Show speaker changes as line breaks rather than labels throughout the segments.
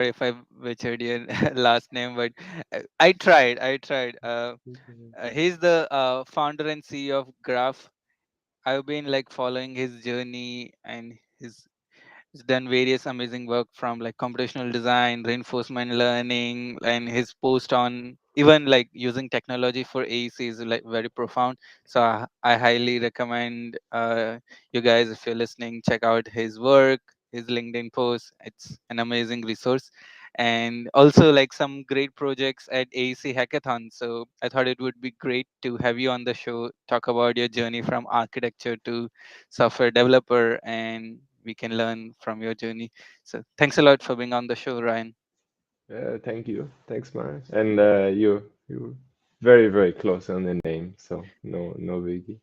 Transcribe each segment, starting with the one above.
if I butchered your last name, but I tried. He's the founder and CEO of Graph. I've been like following his journey, and he's done various amazing work from like computational design, reinforcement learning, and his post on even like using technology for AEC is like very profound. So I highly recommend you guys, if you're listening, check out his work, his LinkedIn post. It's an amazing resource. And also like some great projects at AEC Hackathon. So I thought it would be great to have you on the show, talk about your journey from architecture to software developer, and we can learn from your journey. So thanks a lot for being on the show, Ryan.
Thank you. Thanks, Mar. And you very very close on the name, so no biggie.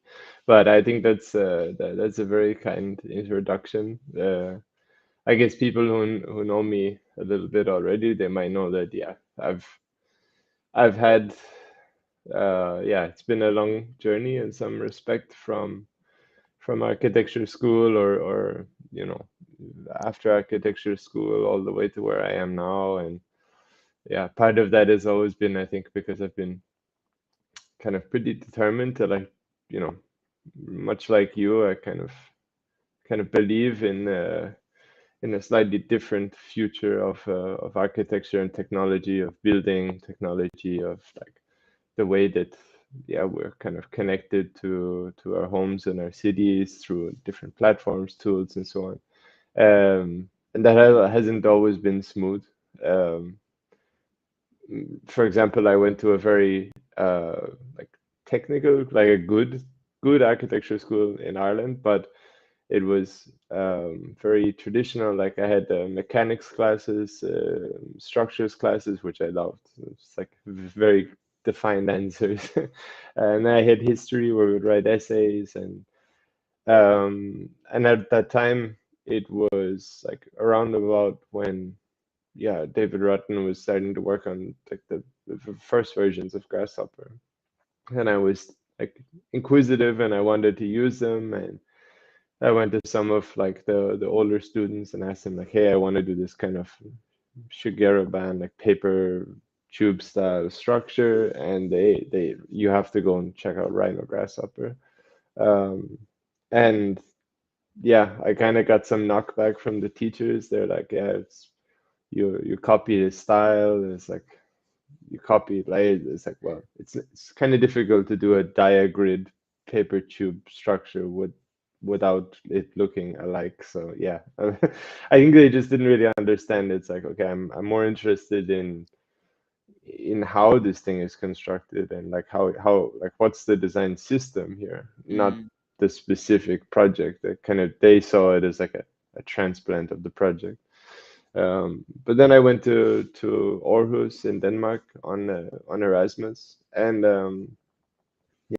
But I think that's a very kind introduction. I guess people who know me a little bit already, they might know that yeah, I've had yeah, it's been a long journey in some respect from architecture school or you know after architecture school all the way to where I am now. And yeah, part of that has always been, I think, because I've been kind of pretty determined to like, you know, much like you, I kind of believe in a slightly different future of architecture and technology, of building technology, of like the way that yeah we're kind of connected to our homes and our cities through different platforms, tools, and so on. And that hasn't always been smooth. Um, for example, I went to a very like technical, like a good architecture school in Ireland, but it was very traditional. Like I had mechanics classes, structures classes, which I loved. It's like very defined answers. And I had history where we would write essays, and at that time it was like around about when yeah David Rutten was starting to work on like the first versions of Grasshopper, and I was like inquisitive and I wanted to use them. And I went to some of like the older students and asked them like, hey, I want to do this kind of Shigeru band, like paper tube style structure, and they you have to go and check out Rhino Grasshopper. Um, and yeah, I kind of got some knockback from the teachers. They're like, yeah, it's you copy his style. It's like you copy it. Like it's like, well, it's kind of difficult to do a diagrid paper tube structure without it looking alike. So yeah, I think they just didn't really understand. It's like, okay, I'm more interested in how this thing is constructed and like how like what's the design system here, not
Mm,
the specific project. That kind of they saw it as like a transplant of the project. But then I went to Aarhus in Denmark on Erasmus, and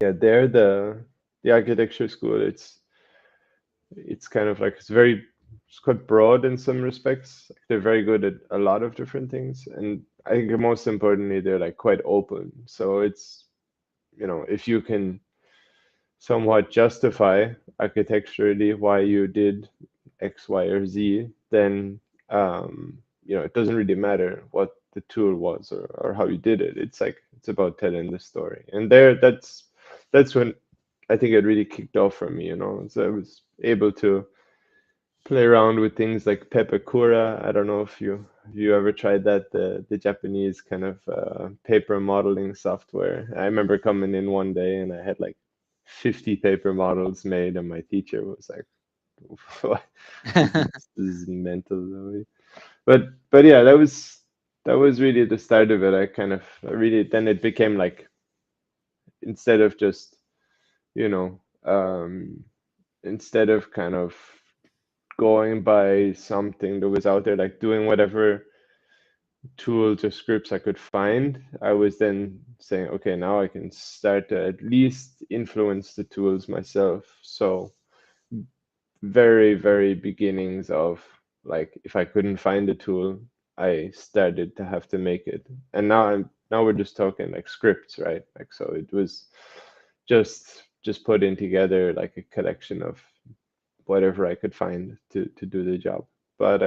yeah, there the architecture school. It's kind of like it's quite broad in some respects. They're very good at a lot of different things, and I think most importantly, they're like quite open. So it's if you can somewhat justify architecturally why you did X, Y, or Z, then it doesn't really matter what the tool was or how you did it. It's like it's about telling the story. And that's when I think it really kicked off for me, you know. So I was able to play around with things like Pepakura. I don't know if you ever tried that, the Japanese kind of paper modeling software. I remember coming in one day and I had like 50 paper models made, and my teacher was like, "What? This is mental." Louis." But yeah, that was really the start of it. I really then it became like instead of just you know instead of kind of going by something that was out there, like doing whatever tools or scripts I could find, I was then saying, okay, now I can start to at least influence the tools myself. So very, very beginnings of like if I couldn't find a tool, I started to have to make it. And now we're just talking like scripts, right? Like so it was just putting together like a collection of whatever I could find to do the job. But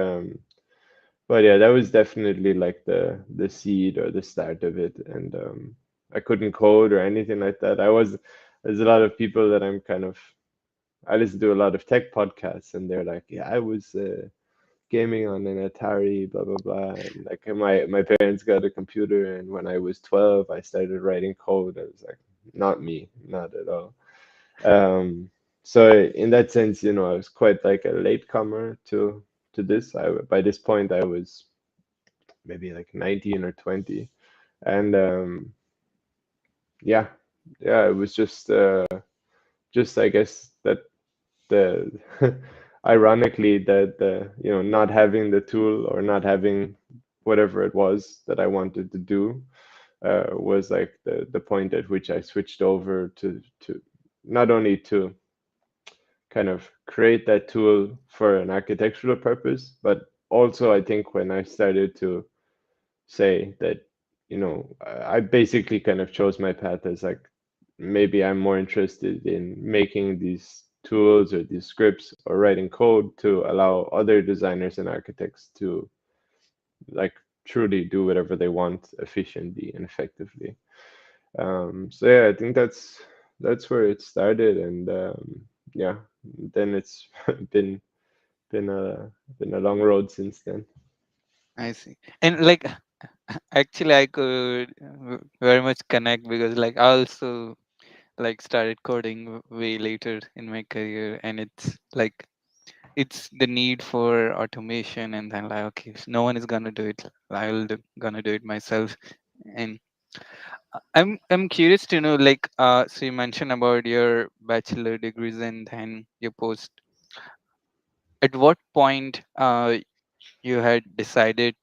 but yeah, that was definitely like the seed or the start of it. And I couldn't code or anything like that. There's a lot of people that I listen to a lot of tech podcasts, and they're like, yeah, I was gaming on an Atari, blah blah blah, and like my parents got a computer, and when I was 12, I started writing code. I was like, not me, not at all. Um, so in that sense, I was quite like a latecomer to this. By this point, I was maybe like 19 or 20, and yeah, yeah, it was just I guess that the ironically that the not having the tool or not having whatever it was that I wanted to do was like the point at which I switched over to not only to kind of create that tool for an architectural purpose, but also I think when I started to say that, I basically kind of chose my path as like maybe I'm more interested in making these tools or these scripts or writing code to allow other designers and architects to like truly do whatever they want efficiently and effectively. So yeah, I think that's where it started, and yeah, then it's been been a been a long road since then.
I see. And like actually I could very much connect because like I also like started coding way later in my career, and it's the need for automation, and then like okay, if no one is gonna do it, gonna do it myself. And I'm curious to know like so you mentioned about your bachelor degrees and then your post. At what point you had decided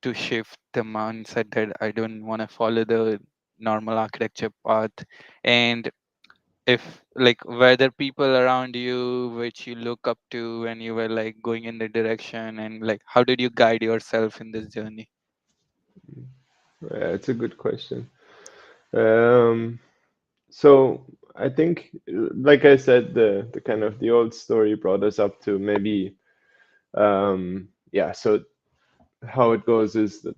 to shift the mindset that I don't want to follow the normal architecture path? And if like were there people around you which you look up to when you were like going in the direction, and like how did you guide yourself in this journey?
Yeah, it's a good question. Um, so I think, like I said, the kind of the old story brought us up to maybe, yeah. So how it goes is that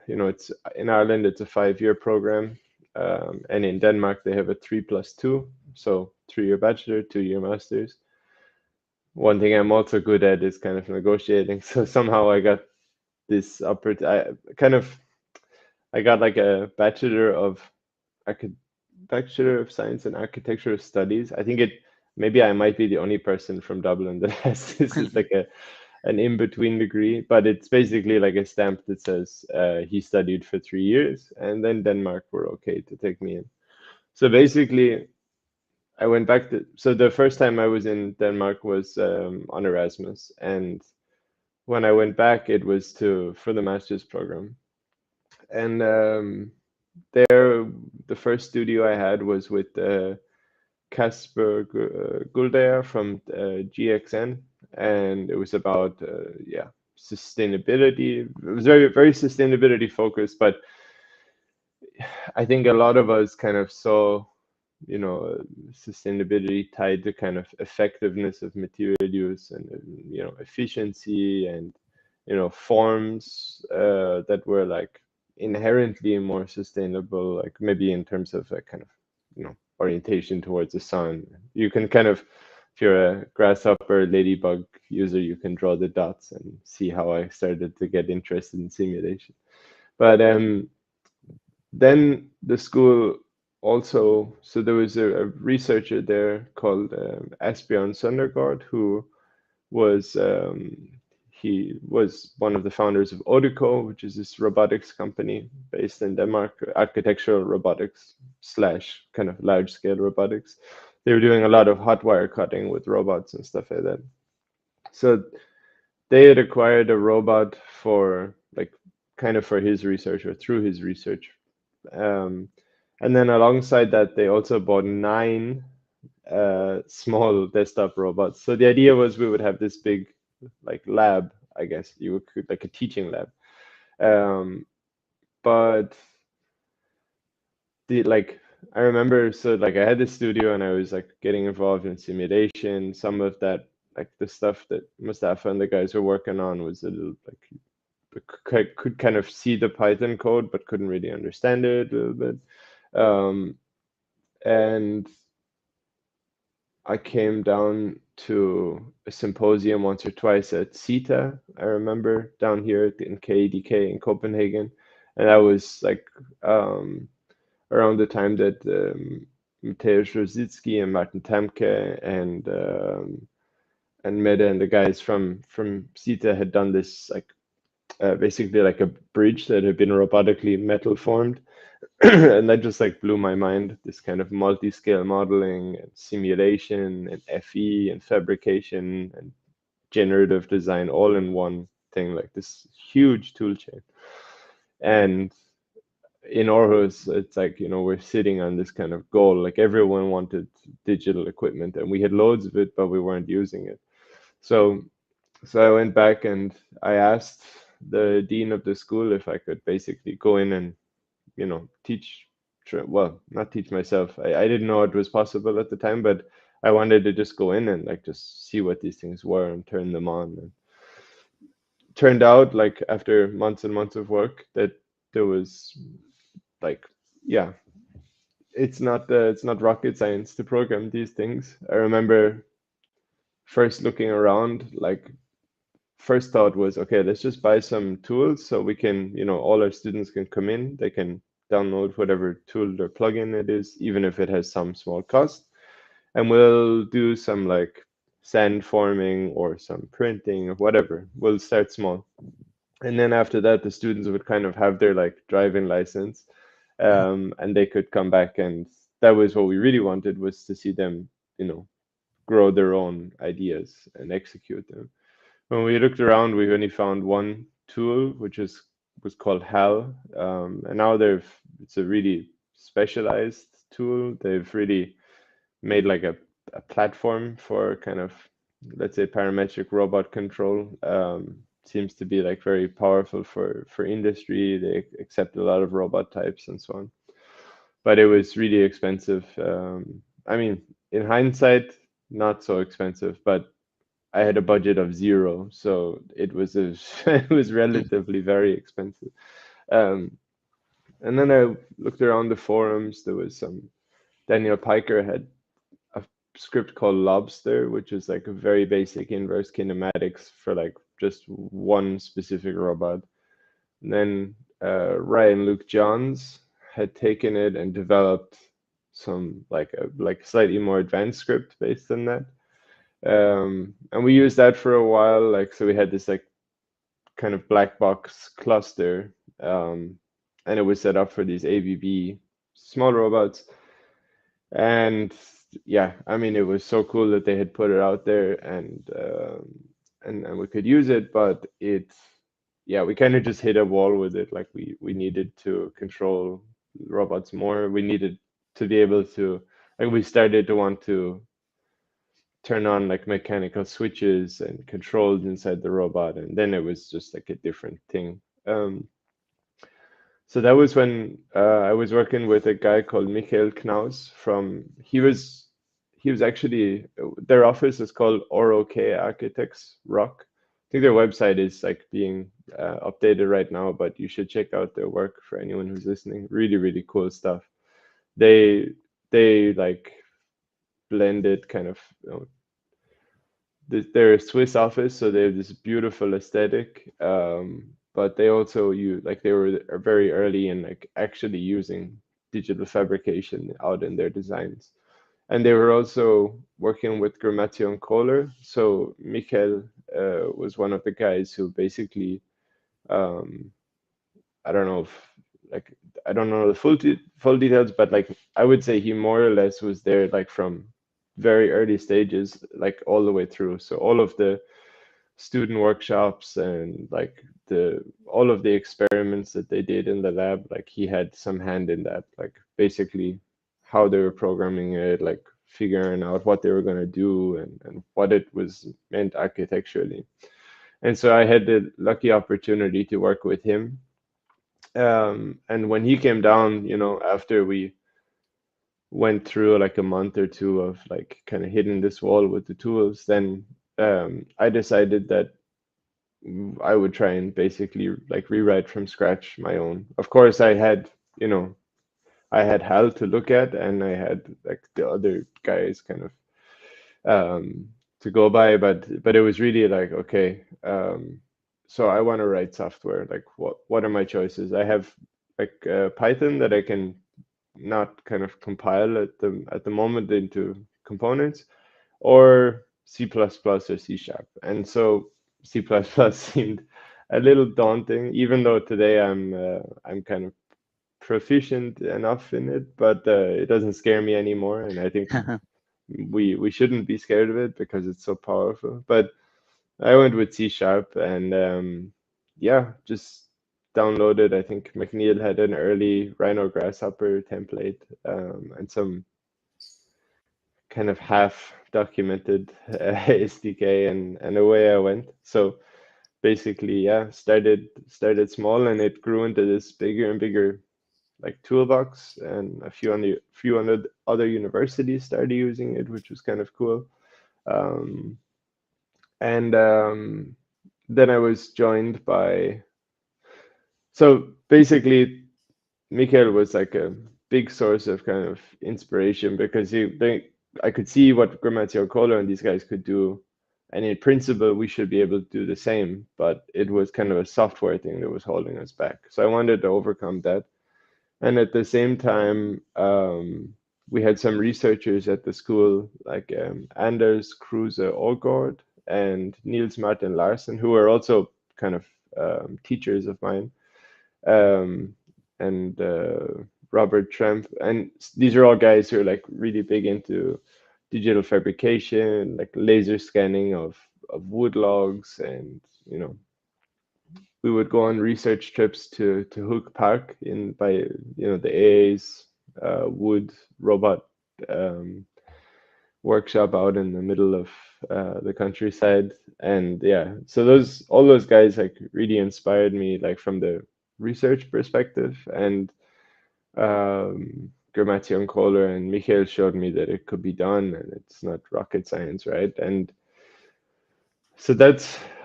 it's in Ireland it's a 5-year program, and in Denmark they have a 3+2, so 3-year bachelor, 2-year masters. One thing I'm also good at is kind of negotiating. So somehow I got this upper. I got like a archi- bachelor of science and architectural studies. I think it maybe I might be the only person from Dublin that has this is like an in-between degree, but it's basically like a stamp that says he studied for 3 years, and then Denmark were okay to take me in. So basically, I went back to. So the first time I was in Denmark was on Erasmus, and when I went back, it was to for the master's program, and there the first studio I had was with Casper Guldager from GXN, and it was about yeah, sustainability. It was very very sustainability focused, but I think a lot of us kind of saw, sustainability tied to kind of effectiveness of material use and efficiency and forms that were like inherently more sustainable, like maybe in terms of a kind of orientation towards the sun. You can kind of, if you're a grasshopper ladybug user, you can draw the dots and see how I started to get interested in simulation. But then the school also, so there was a researcher there called Asbjørn Søndergaard, who was he was one of the founders of Oduco, which is this robotics company based in Denmark, architectural robotics slash kind of large scale robotics. They were doing a lot of hot wire cutting with robots and stuff like that. So they had acquired a robot for like kind of for his research or through his research. um, and then alongside that, they also bought 9 small desktop robots. So the idea was we would have this big like lab, I guess you could like a teaching lab. Um, but the like I remember, so like I had this studio and I was like getting involved in simulation. Some of that, like the stuff that Mustafa and the guys were working on was a little like could kind of see the Python code, but couldn't really understand it a little bit. Um, and I came down to a symposium once or twice at CETA, I remember, down here in KEDK in Copenhagen. And that was like around the time that Mateusz Rosicki and Martin Tamke and Meta and the guys from CETA had done this like basically like a bridge that had been robotically metal formed. And that just like blew my mind. This kind of multi-scale modeling and simulation and FE and fabrication and generative design all in one thing, like this huge tool chain. And in Aarhus, it's like, we're sitting on this kind of goal. Like everyone wanted digital equipment and we had loads of it, but we weren't using it. So so I went back and I asked the dean of the school if I could basically go in and, teach, well, not teach myself. I didn't know it was possible at the time, but I wanted to just go in and like just see what these things were and turn them on. And turned out like after months and months of work that there was like, yeah, it's not rocket science to program these things. I remember first looking around, like first thought was, okay, let's just buy some tools so we can, all our students can come in, they can download whatever tool or plugin it is, even if it has some small cost, and we'll do some like sand forming or some printing or whatever. We'll start small. And then after that, the students would kind of have their like driving license, and they could come back, and that was what we really wanted, was to see them, grow their own ideas and execute them. When we looked around, we only found one tool, which was called HAL, and now it's a really specialized tool. They've really made like a platform for kind of, let's say, parametric robot control. Seems to be like very powerful for industry. They accept a lot of robot types and so on. But it was really expensive. I mean, in hindsight, not so expensive, but I had a budget of zero, so it was relatively very expensive. Um, and then I looked around the forums. There was some Daniel Piker had a script called Lobster, which is like a very basic inverse kinematics for like just one specific robot. And then Ryan Luke Johns had taken it and developed some like a slightly more advanced script based on that. And we used that for a while. Like, so we had this like kind of black box cluster, and it was set up for these AVB small robots. And yeah, I mean, it was so cool that they had put it out there, and we could use it, but yeah, we kind of just hit a wall with it. Like we needed to control robots more. We needed to be able to, like, we started to want to turn on like mechanical switches and controls inside the robot, and then it was just like a different thing. So that was when I was working with a guy called Michael Knaus he was actually, their office is called ROK Architects Rock. I think their website is like being updated right now, but you should check out their work for anyone who's listening. Really, really cool stuff. They like blended kind of, they're a Swiss office, so they have this beautiful aesthetic. But they also they were very early in like actually using digital fabrication out in their designs. And they were also working with Gramation Kohler. So Michael was one of the guys who basically, um, I don't know if like I don't know the full details, but like I would say he more or less was there like from very early stages, like all the way through. So all of the student workshops and like the all of the experiments that they did in the lab, like he had some hand in that, like basically how they were programming it, like figuring out what they were going to do and what it was meant architecturally. And so I had the lucky opportunity to work with him. And when he came down, after we went through like a month or two of like kind of hitting this wall with the tools, then I decided that I would try and basically like rewrite from scratch my own. Of course, I had, you know, I had Hal to look at, and I had like the other guys kind of to go by, but it was really like, okay, so I want to write software. Like, what are my choices? I have like Python that I can not kind of compile at the moment into components, or C++ plus plus or C sharp. And so C++ plus plus seemed a little daunting, even though today I'm kind of proficient enough in it, but it doesn't scare me anymore. And I think we shouldn't be scared of it because it's so powerful. But I went with C sharp, and yeah, just downloaded. I think McNeil had an early Rhino Grasshopper template, and some kind of half documented SDK, and away I went. So basically, yeah, started small, and it grew into this bigger and bigger like toolbox, and few hundred other universities started using it, which was kind of cool. Um, and then I was joined by, so basically Mikhail was like a big source of kind of inspiration, because I could see what Grammatio Kohler and these guys could do, and in principle we should be able to do the same, but it was kind of a software thing that was holding us back. So I wanted to overcome that. And at the same time, we had some researchers at the school, like Anders Kruse Aagaard and Niels Martin Larsen, who were also kind of teachers of mine, um, and Robert Tremp. And these are all guys who are like really big into digital fabrication, like laser scanning of wood logs, and you know, we would go on research trips to Hook Park in by the AA's wood robot um, workshop out in the middle of the countryside. And yeah, so those all those guys like really inspired me, like from the research perspective. And Grammatio Kohler and Michael showed me that it could be done, and it's not rocket science, right? And so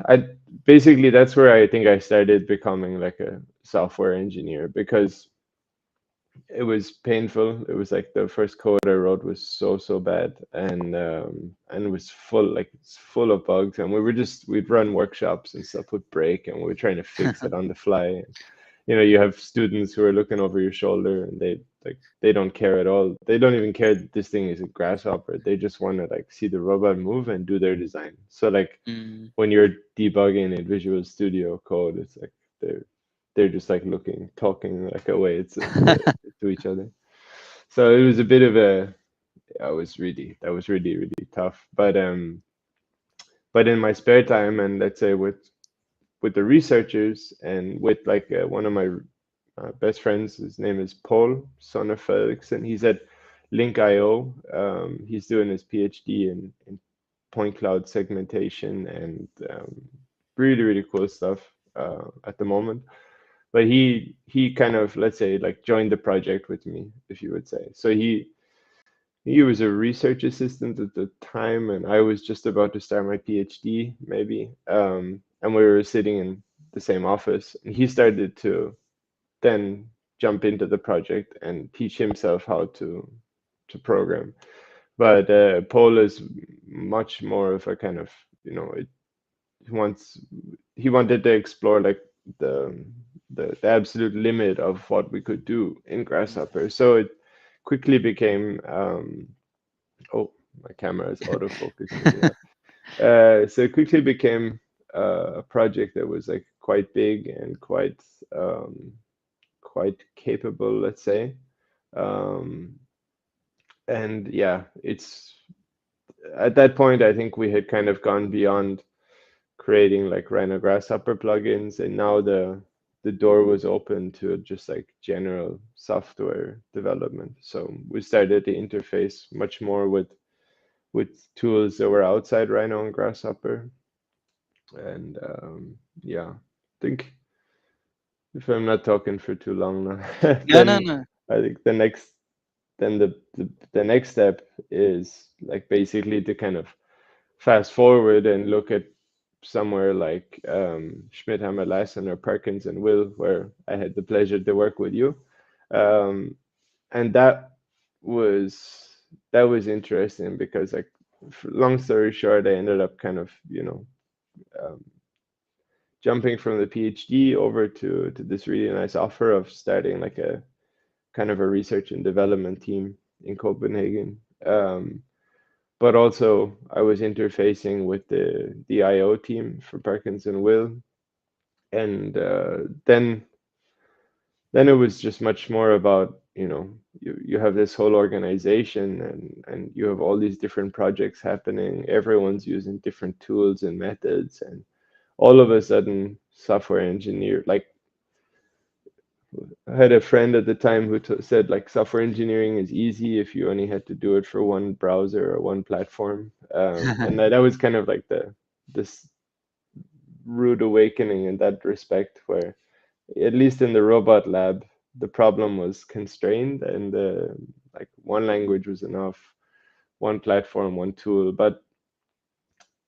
I basically that's where I think I started becoming like a software engineer, because it was painful. It was like the first code I wrote was so bad, and it was it's full of bugs, and we'd run workshops and stuff would break, and we were trying to fix it on the fly. You know, you have students who are looking over your shoulder, and they don't care at all. They don't even care that this thing is a grasshopper. They just want to like see the robot move and do their design. So like
Mm.
when you're debugging in Visual Studio Code, it's like they're they're just like looking, talking like away to each other. So it was a bit of a that was really tough. But in my spare time, and let's say with the researchers, and with like one of my best friends, his name is Paul Sonner Felixson. He's at Link.io. He's doing his PhD in point cloud segmentation, and really cool stuff at the moment. But he kind of, let's say, like joined the project with me, if you would say. So he was a research assistant at the time, and I was just about to start my PhD, maybe. And we were sitting in the same office, and he started to then jump into the project and teach himself how to program. But Paul is much more of a kind of, he wants he wanted to explore like the the absolute limit of what we could do in Grasshopper. So it quickly became oh, my camera is autofocusing me. So it quickly became a project that was like quite big and quite capable, let's say. Um, and yeah, it's at that point I think we had kind of gone beyond creating like Rhino Grasshopper plugins, and now the door was open to just like general software development. So we started to interface much more with tools that were outside Rhino and Grasshopper. And yeah, I think if I'm not talking for too long now,
No, no,
then
no.
I think the next step is like basically to kind of fast forward and look at somewhere like Schmidt Hammer Lassen or Perkins and Will, where I had the pleasure to work with you. Um, and was that was interesting because like long story short, I ended up kind of, um, jumping from the PhD over to this really nice offer of starting like a kind of a research and development team in Copenhagen. But also I was interfacing with the IO team for Perkins and Will, and then it was just much more about, you have this whole organization, and you have all these different projects happening. Everyone's using different tools and methods, and all of a sudden software engineer, like, I had a friend at the time who said like software engineering is easy if you only had to do it for one browser or one platform, and that was kind of like the this rude awakening in that respect, where at least in the robot lab, the problem was constrained, and like one language was enough, one platform, one tool. But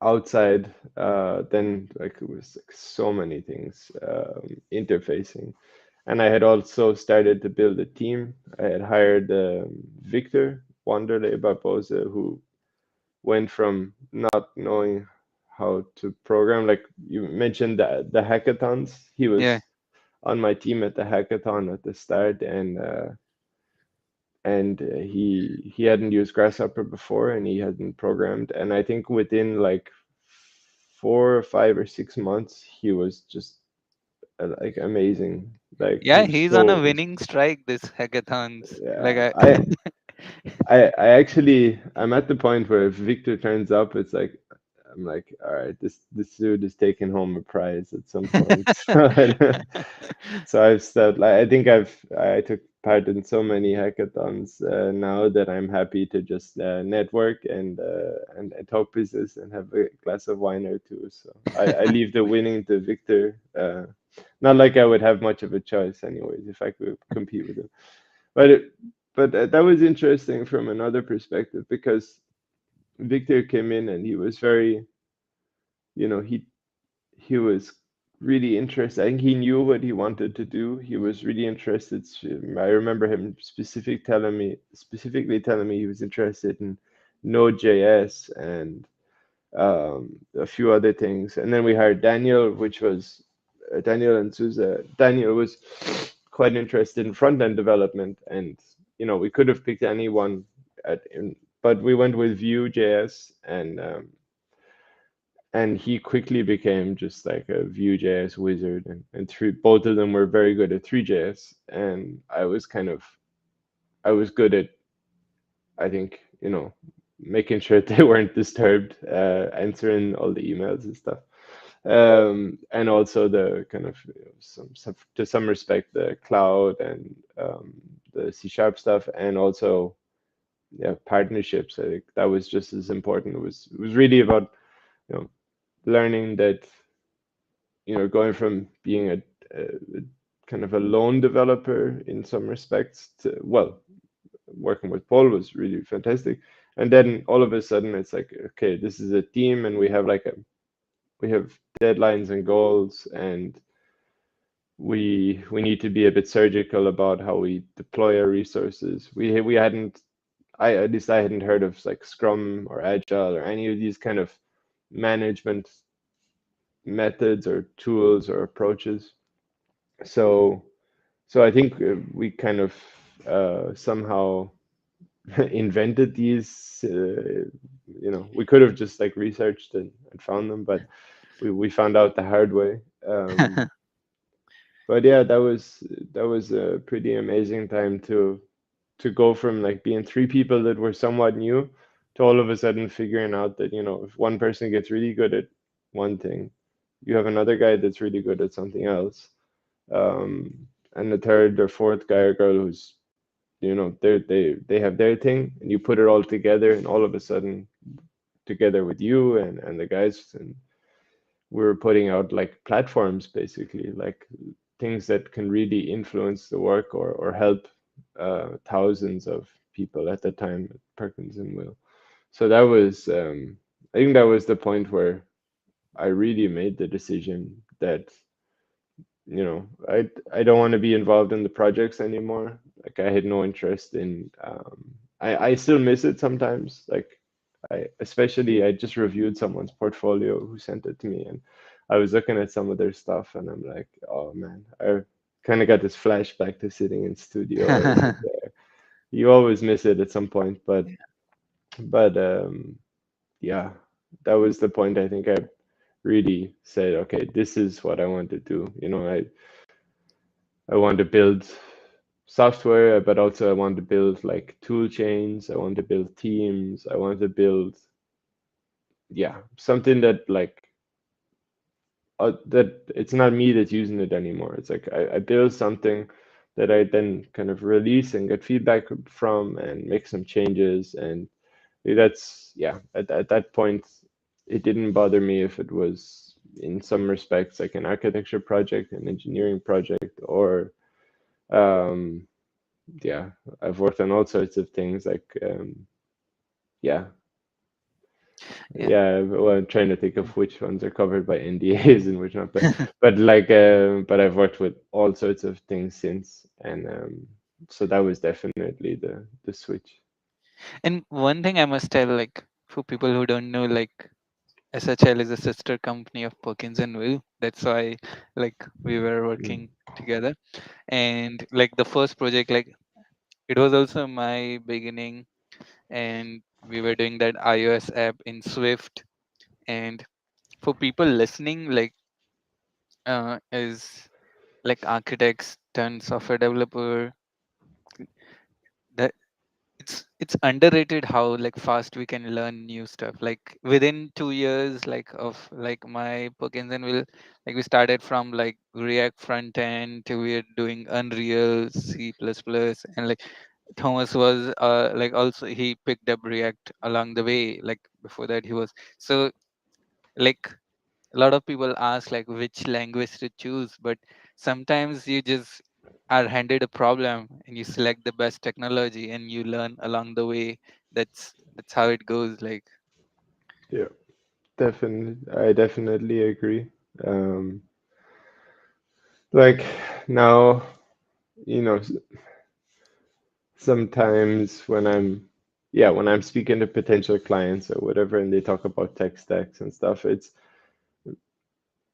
outside, then like it was like so many things interfacing. And I had also started to build a team. I had hired Victor Wanderley Barbosa, who went from not knowing how to program, like you mentioned, the hackathons. He
Yeah,
was on my team at the hackathon at the start, and he hadn't used Grasshopper before, and he hadn't programmed. And I think within like 4 or 5 or 6 months, he was just like amazing. Like he
yeah,
was
he's on a
so
winning strike this hackathons. Like
yeah.
I
I actually I'm at the point where if Victor turns up, it's like I'm like, all right, this dude is taking home a prize at some point. So I've started. Like, I think I took part in so many hackathons now that I'm happy to just network and talk business and have a glass of wine or two. So I leave the winning to Victor. Not like I would have much of a choice, anyways, if I could compete with him. But that was interesting from another perspective because Victor came in and he was very, you know, he was really interested. I think he knew what he wanted to do. He was really interested. I remember him specifically telling me he was interested in Node.js and a few other things. And then we hired Daniel, which was Daniel and Souza. Daniel was quite interested in front end development, and we could have picked anyone but we went with Vue.js, and he quickly became just like a Vue.js wizard, and both of them were very good at 3JS, and I was good at, I think, making sure they weren't disturbed, answering all the emails and stuff. And also the kind of to some respect the cloud and the C# stuff, and also yeah, partnerships. I think that was just as important. It was really about you know learning that going from being a kind of a lone developer in some respects to, well, working with Paul was really fantastic. And then all of a sudden it's like, okay, this is a team, and we have deadlines and goals, and we need to be a bit surgical about how we deploy our resources. We hadn't I At least I hadn't heard of like Scrum or Agile or any of these kind of management methods or tools or approaches. So so I think we kind of somehow invented these. We could have just like researched and found them, but we found out the hard way. But yeah, that was a pretty amazing time to go from like being three people that were somewhat new to all of a sudden figuring out that if one person gets really good at one thing, you have another guy that's really good at something else, and the third or fourth guy or girl who's they have their thing, and you put it all together, and all of a sudden together with you and the guys, and we're putting out like platforms, basically like things that can really influence the work or help thousands of people at the time at Perkins and Will. So that was I think that was the point where I really made the decision that, I don't want to be involved in the projects anymore. Like I had no interest in I still miss it sometimes. Like I just reviewed someone's portfolio who sent it to me, and I was looking at some of their stuff and I'm like, oh man, I kind of got this flashback to sitting in studio, and you always miss it at some point, but yeah, that was the point. I think I really said, okay, this is what I want to do. I want to build software, but also I want to build like tool chains. I want to build teams. I want to build, yeah, something that like that it's not me that's using it anymore. It's like I build something that I then kind of release and get feedback from and make some changes. And that's, yeah, at that point, it didn't bother me if it was in some respects like an architecture project, an engineering project, or um, yeah, I've worked on all sorts of things like yeah,
Yeah.
yeah. Well, I'm trying to think of which ones are covered by NDAs and which not, but I've worked with all sorts of things since, and so that was definitely the switch.
And one thing I must tell, like for people who don't know, like SHL is a sister company of Perkins and Will. That's why like we were
Mm.
working together. And like the first project, like it was also my beginning, and we were doing that iOS app in Swift. And for people listening, like is like architects turned software developer, that it's underrated how like fast we can learn new stuff. Like within 2 years, like of like my Perkins and Will, like we started from like React front end to we're doing Unreal, C++, and like Thomas was like also he picked up React along the way. Like before that he was so like a lot of people ask like which language to choose, but sometimes you just are handed a problem and you select the best technology and you learn along the way. That's how it goes. Like
Yeah, definitely. I definitely agree. Um, like now, you know, sometimes when I'm speaking to potential clients or whatever, and they talk about tech stacks and stuff,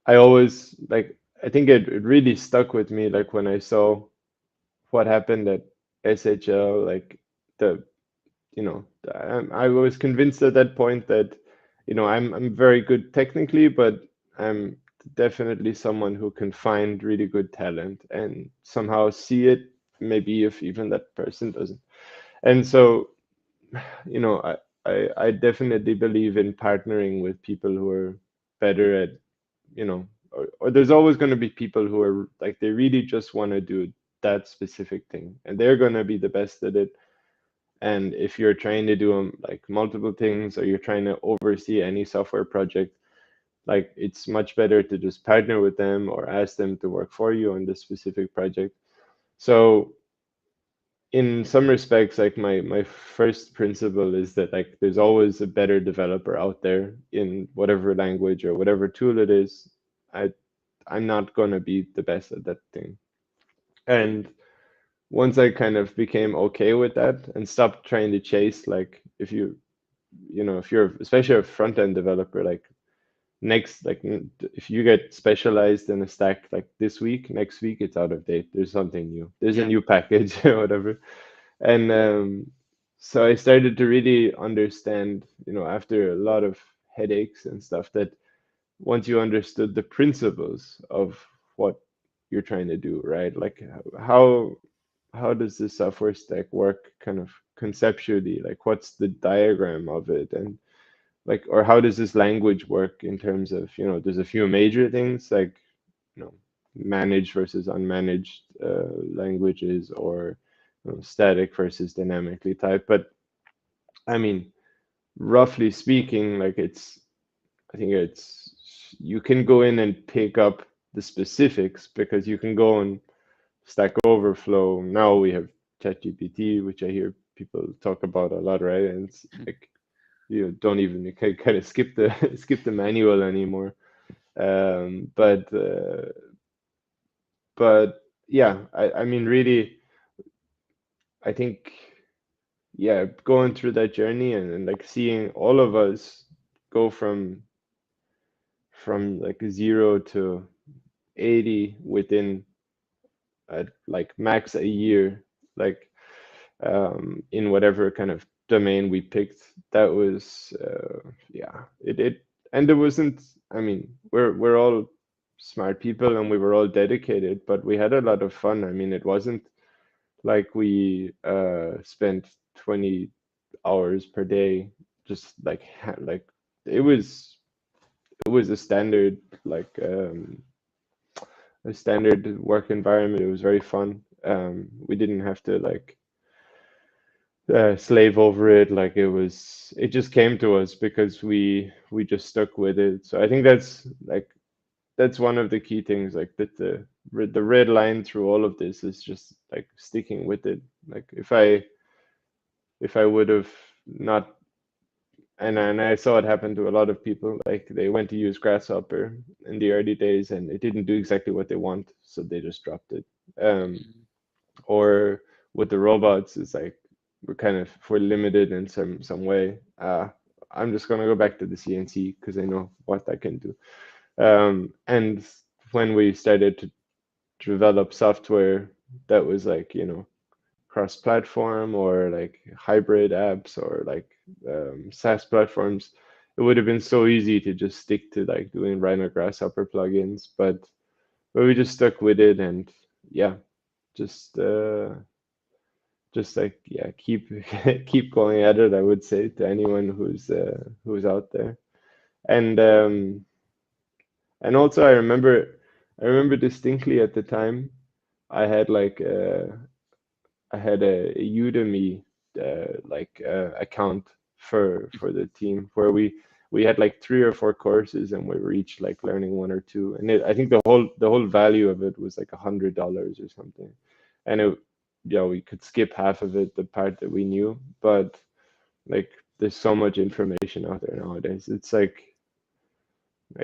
I always like, I think it really stuck with me, like when I saw what happened at SHL, like the, I was convinced at that point that, I'm very good technically, but I'm definitely someone who can find really good talent and somehow see it, maybe if even that person doesn't. And so, I definitely believe in partnering with people who are better at, or there's always going to be people who are like, they really just want to do that specific thing and they're going to be the best at it. And if you're trying to do like multiple things or you're trying to oversee any software project, like it's much better to just partner with them or ask them to work for you on this specific project. So in some respects, like my first principle is that like there's always a better developer out there in whatever language or whatever tool it is. I I'm not gonna be the best at that thing. And once I kind of became okay with that and stopped trying to chase, like if you're especially a front end developer, like if you get specialized in a stack like this week, next week it's out of date. There's something new. There's a
yeah,
new package or whatever. And so I started to really understand, after a lot of headaches and stuff, that once you understood the principles of what you're trying to do, right? Like how does the software stack work kind of conceptually? Like what's the diagram of it? And like, or how does this language work in terms of, there's a few major things like, managed versus unmanaged languages, or static versus dynamically typed. But I mean, roughly speaking, like I think you can go in and pick up the specifics because you can go on Stack Overflow. Now we have ChatGPT, which I hear people talk about a lot, right? And it's like you don't even, you can kind of skip the skip the manual anymore. But yeah, I mean, really, I think, yeah, going through that journey and like seeing all of us go from like 0 to 80 within like max a year, like in whatever kind of domain we picked. That was yeah, it and it wasn't. I mean, we're all smart people and we were all dedicated, but we had a lot of fun. I mean, it wasn't like we spent 20 hours per day just like like it was it was a standard work environment. It was very fun. We didn't have to like slave over it. Like it just came to us because we just stuck with it. So I think that's one of the key things. Like that the red line through all of this is just like sticking with it. Like if I would have not, and I saw it happen to a lot of people. Like they went to use Grasshopper in the early days, and it didn't do exactly what they want, so they just dropped it. Um,
Mhm.
or with the robots, it's like we're limited in some way. I'm just gonna go back to the CNC because I know what I can do. And when we started to develop software that was like, cross-platform or like hybrid apps or like SaaS platforms, it would have been so easy to just stick to like doing Rhino Grasshopper plugins, but we just stuck with it, and yeah, just like yeah, keep keep going at it. I would say to anyone who's out there, and also I remember distinctly at the time I had like I had a Udemy account for the team where we had like 3 or 4 courses and we were each like learning one or two, and I think the whole value of it was like $100 or something, and we could skip half of it, the part that we knew, but like there's so much information out there nowadays. It's like,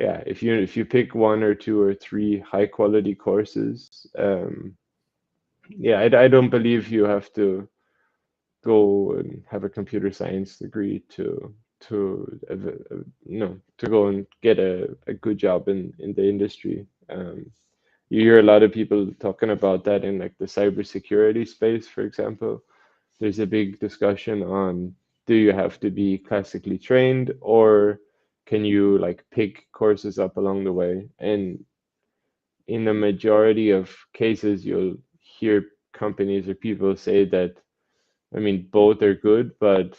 yeah, if you pick 1 or 2 or 3 high quality courses, yeah, I don't believe you have to go and have a computer science degree to go and get a good job in the industry. You hear a lot of people talking about that in like the cybersecurity space, for example. There's a big discussion on, do you have to be classically trained, or can you like pick courses up along the way? And in the majority of cases, you'll hear companies or people say that, I mean, both are good, but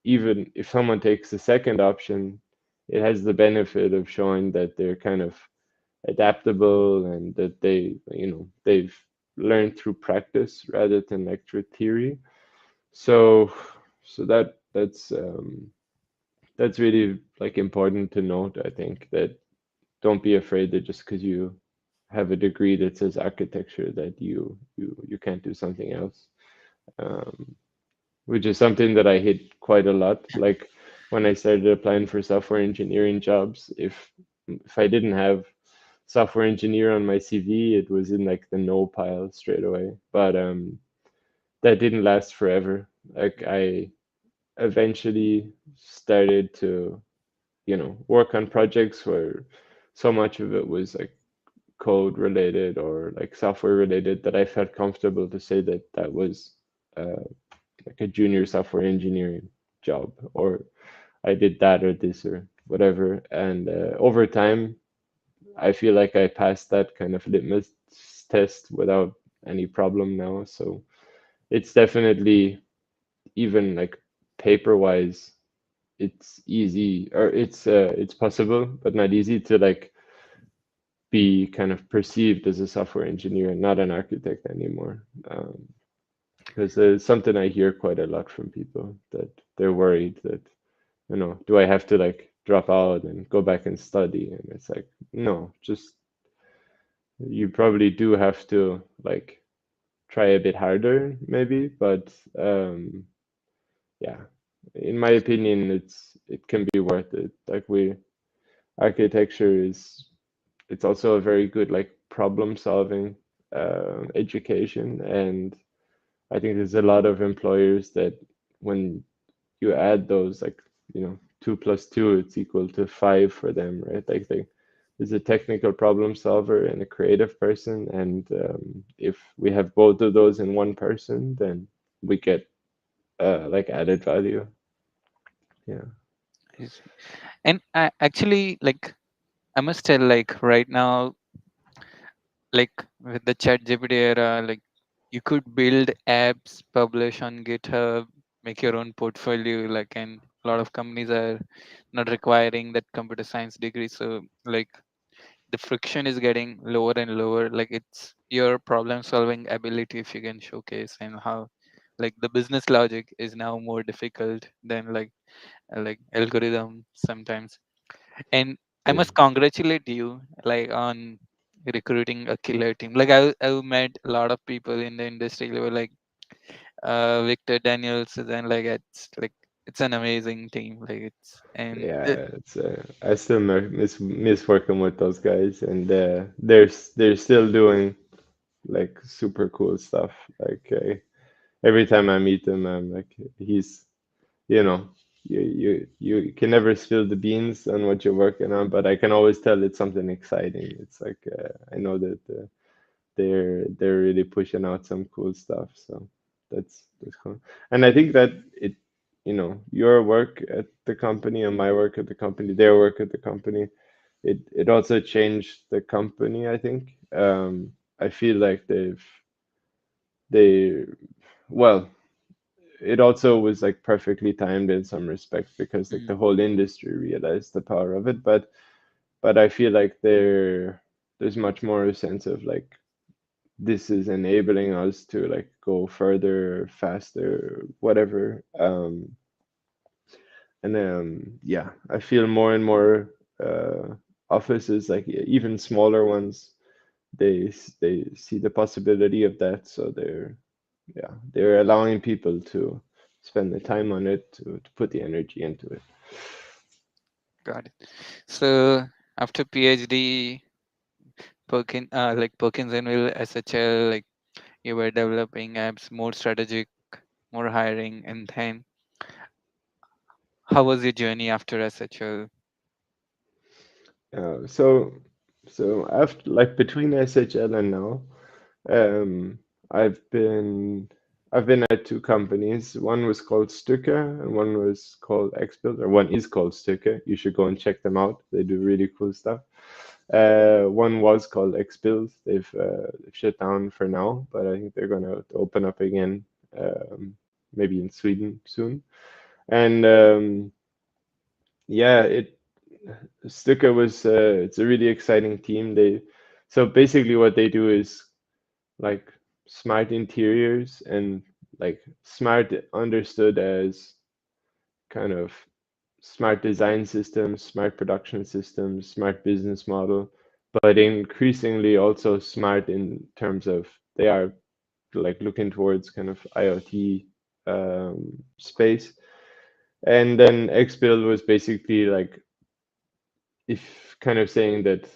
even if someone takes the second option, it has the benefit of showing that they're kind of adaptable and that they've learned through practice rather than like through theory. So that's really like important to note. I think that don't be afraid that just because you have a degree that says architecture that you can't do something else. Um, which is something that I hit quite a lot. Like when I started applying for software engineering jobs, if I didn't have software engineer on my CV, it was in like the no pile straight away. But that didn't last forever. Like I eventually started to, work on projects where so much of it was like code related or like software related that I felt comfortable to say that that was uh, like a junior software engineering job, or I did that or this or whatever. And over time, I feel like I passed that kind of litmus test without any problem now. So it's definitely, even like paper wise, it's easy, or it's possible, but not easy to like be kind of perceived as a software engineer and not an architect anymore. Because it's something I hear quite a lot from people, that they're worried that, do I have to like drop out and go back and study? And it's like, no, just you probably do have to like try a bit harder maybe, but yeah, in my opinion, it can be worth it. Like architecture is it's also a very good like problem solving education, and I think there's a lot of employers that when you add those like two plus two, it's equal to five for them, right? Like they there's a technical problem solver and a creative person, and if we have both of those in one person, then we get like added value. Yeah.
I see. And I actually like I must tell like right now, like with the chat GPT era, like you could build apps, publish on GitHub, make your own portfolio, like, and a lot of companies are not requiring that computer science degree. So like the friction is getting lower and lower. Like it's your problem solving ability if you can showcase, and how like the business logic is now more difficult than like algorithm sometimes. And I
Yeah.
must congratulate you like on recruiting a killer team. Like I met a lot of people in the industry. They were like Victor Daniels, and like it's an amazing team. Like it's and
Yeah, it's I still miss working with those guys, and they're still doing like super cool stuff. Like every time I meet him, I'm like, he's, you know, you can never spill the beans on what you're working on, but I can always tell it's something exciting. It's like I know that they're really pushing out some cool stuff. So that's cool. And I think that your work at the company and my work at the company, their work at the company, it also changed the company, I think. I feel like they well, it also was like perfectly timed in some respect because like the
mm,
whole industry realized the power of it, but I feel like there's much more a sense of like this is enabling us to like go further, faster, whatever. And yeah, I feel more and more offices, like even smaller ones, they see the possibility of that, so they're allowing people to spend the time on it, to put the energy into it.
got it. So after PhD, Perkins and Will SHL, like you were developing apps, more strategic, more hiring, and then how was your journey after SHL?
So after like between SHL and now, Um, I've been I've been at two companies. One was called Stücke and one was called XBuild, or one is called Stücke. You should go and check them out. They do really cool stuff. One was called XBuild. They've shut down for now, but I think they're gonna open up again, maybe in Sweden soon. And yeah, it Stücke was it's a really exciting team. So basically what they do is like smart interiors, and like smart understood as kind of smart design systems, smart production systems, smart business model, but increasingly also smart in terms of they are like looking towards kind of IoT space. And then XBuild was basically like if kind of saying that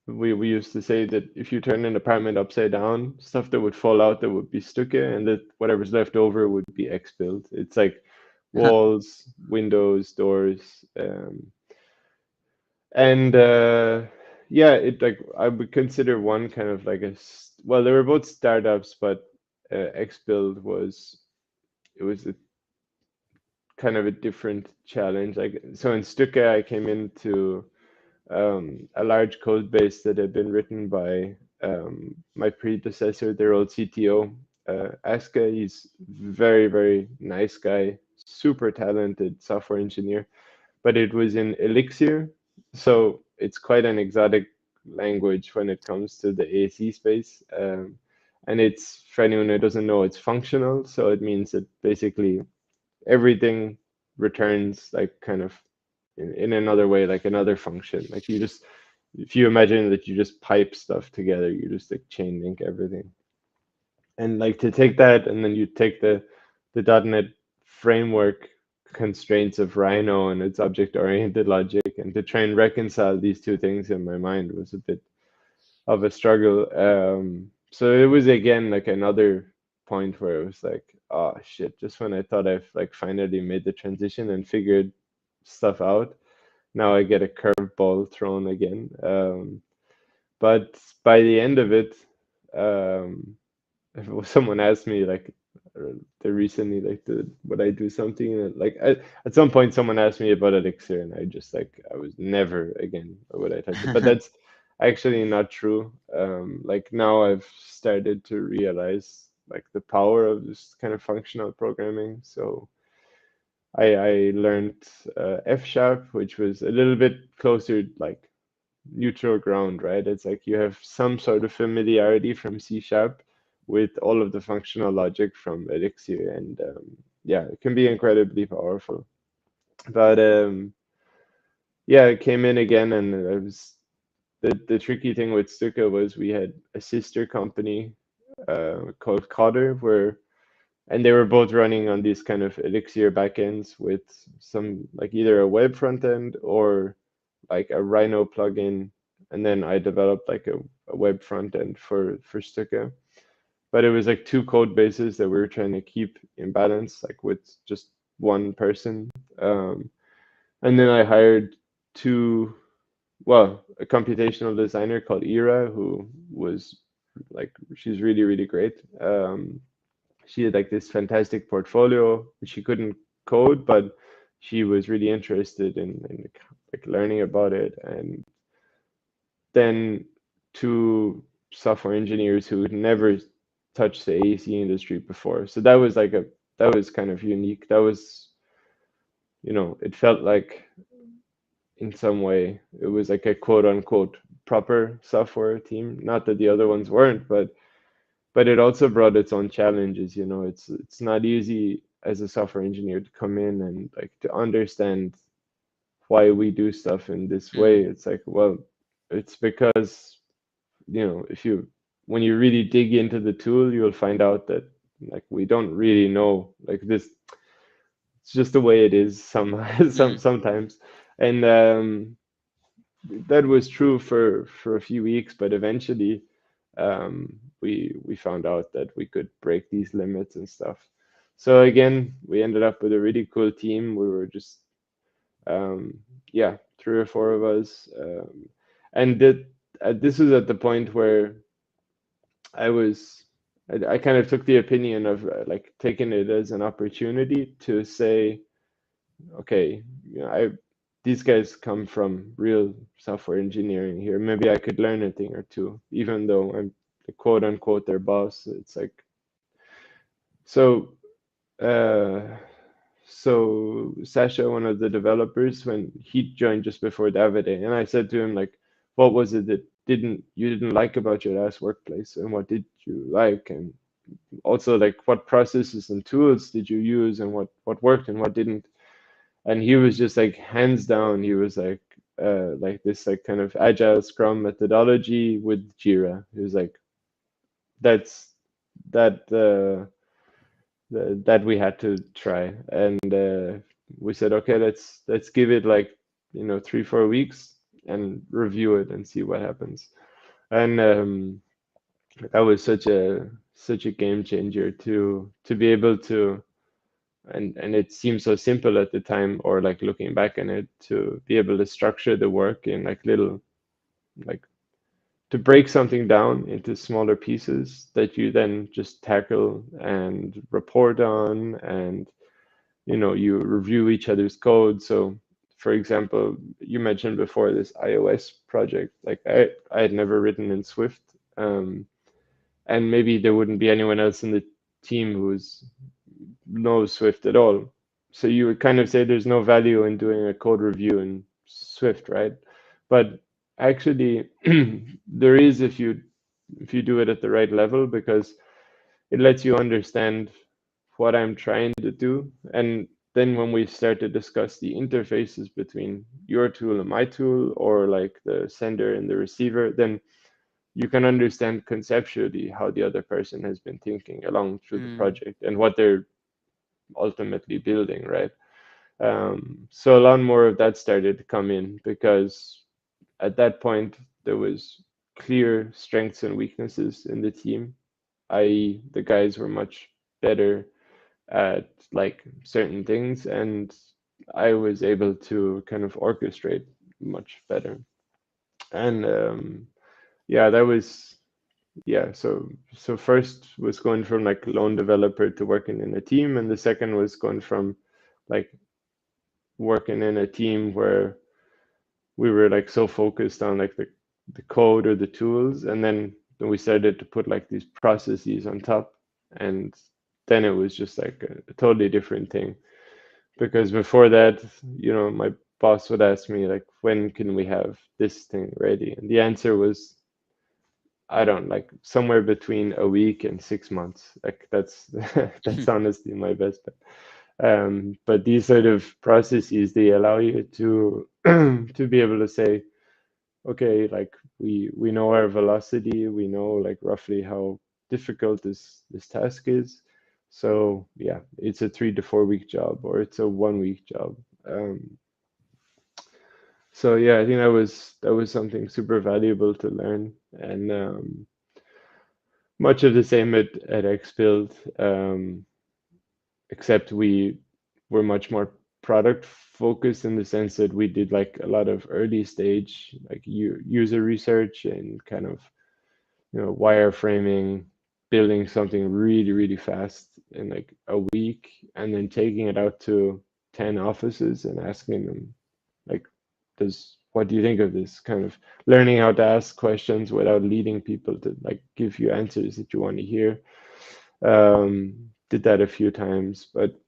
we used to say that if you turn an apartment upside down, stuff that would fall out that would be stucke, and that whatever's left over would be X-built. It's like walls, windows, doors, and yeah, it like I would consider one kind of like well, they were both startups, but X-build was a kind of a different challenge. Like so in Stucke, I came into a large code base that had been written by my predecessor, their old CTO, Aska. He's very, very nice guy, super talented software engineer, but it was in Elixir, so it's quite an exotic language when it comes to the ASE space. And it's, for anyone who doesn't know, it's functional, so it means that basically everything returns like kind of in another way, like another function. Like you just, if you imagine that you just pipe stuff together, you just like chain link everything. And like to take that and then you take the .NET framework constraints of Rhino and its object-oriented logic, and to try and reconcile these two things in my mind was a bit of a struggle. So it was again like another point where it was like, oh shit, just when I thought I've like finally made the transition and figured stuff out, now I get a curveball thrown again. But by the end of it, um, if someone asked me like the recently like would I do something like at some point someone asked me about Elixir and I just like I was never again would I touch it, but that's actually not true. Like now I've started to realize like the power of this kind of functional programming. So I learned F sharp, which was a little bit closer like neutral ground, right? It's like you have some sort of familiarity from C sharp with all of the functional logic from Elixir, and yeah, it can be incredibly powerful. But yeah, it came in again, and it was the tricky thing with Stuka was we had a sister company called Coder, where and they were both running on these kind of Elixir backends with some like either a web front end or like a Rhino plugin, and then I developed like a web front end for Stuka. But it was like two code bases that we were trying to keep in balance, like with just one person. And then I hired two, well, a computational designer called Ira, who was like she's really really great. She had like this fantastic portfolio. She couldn't code, but she was really interested in like learning about it. And then two software engineers who had never touched the AEC industry before. So that was like a that was kind of unique. That was, you know, it felt like in some way it was like a quote unquote proper software team. Not that the other ones weren't, but it also brought its own challenges. You know, it's not easy as a software engineer to come in and like to understand why we do stuff in this way.
Mm,
It's like, well, it's because, you know, if you when you really dig into the tool, you'll find out that like we don't really know like this. It's just the way it is
mm,
sometimes, and that was true for a few weeks, but eventually we found out that we could break these limits and stuff. So again, we ended up with a really cool team. We were just um, yeah, three or four of us, and this was at the point where I was I kind of took the opinion of like taking it as an opportunity to say, okay, you know, I these guys come from real software engineering here. Maybe I could learn a thing or two, even though I'm the quote unquote their boss. It's like so. Uh, so Sasha, one of the developers, when he joined just before Davide, and I said to him like, "What was it that didn't like about your last workplace, and what did you like, and also like what processes and tools did you use, and what worked and what didn't?" And he was just like hands down, he was like this like kind of agile Scrum methodology with Jira. He was like, "That's that." That we had to try, and we said okay, let's give it like, you know, 3 4 weeks and review it and see what happens. And that was such a game changer to be able to, and it seemed so simple at the time, or like looking back on it, to be able to structure the work in like little, like to break something down into smaller pieces that you then just tackle and report on, and you know, you review each other's code. So for example, you mentioned before this iOS project, like I had never written in Swift, and maybe there wouldn't be anyone else in the team who's knows Swift at all. So you would kind of say there's no value in doing a code review in Swift, right? But actually there is, if you do it at the right level, because it lets you understand what I'm trying to do. And then when we start to discuss the interfaces between your tool and my tool, or like the sender and the receiver, then you can understand conceptually how the other person has been thinking along through the
mm,
project and what they're ultimately building, right? So a lot more of that started to come in because at that point there was clear strengths and weaknesses in the team, i.e., the guys were much better at like certain things, and I was able to kind of orchestrate much better. And yeah, that was yeah. So first was going from like lone developer to working in a team, and the second was going from like working in a team where we were like so focused on like the code or the tools, and then we started to put like these processes on top, and then it was just like a totally different thing. Because before that, my boss would ask me like, when can we have this thing ready? And the answer was, I don't like somewhere between a week and 6 months. Like that's that's honestly my best bet. But these sort of processes, they allow you to to be able to say, okay, like we know our velocity, we know like roughly how difficult this task is. So yeah, it's a 3 to 4 week job or it's a 1 week job. So yeah, I think that was something super valuable to learn, and much of the same at Xbuild, except we were much more product focused in the sense that we did like a lot of early stage like user research and kind of wireframing, building something really, really fast in like a week, and then taking it out to 10 offices and asking them, like, what do you think of this? Kind of learning how to ask questions without leading people to like give you answers that you want to hear. Did that a few times, but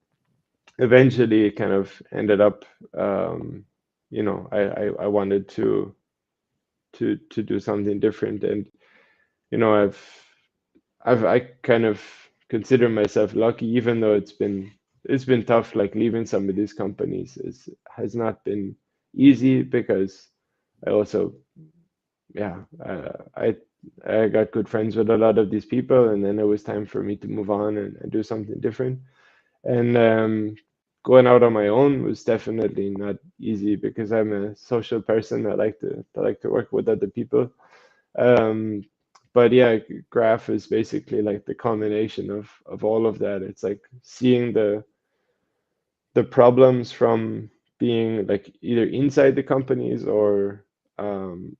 eventually it kind of ended up, I wanted to do something different, and I kind of consider myself lucky, even though it's been tough. Like leaving some of these companies has not been easy because I also, yeah, I got good friends with a lot of these people, and then it was time for me to move on and do something different. And going out on my own was definitely not easy because I'm a social person. I like to work with other people. um, but yeah, graph is basically like the combination of all of that. It's like seeing the problems from being like either inside the companies or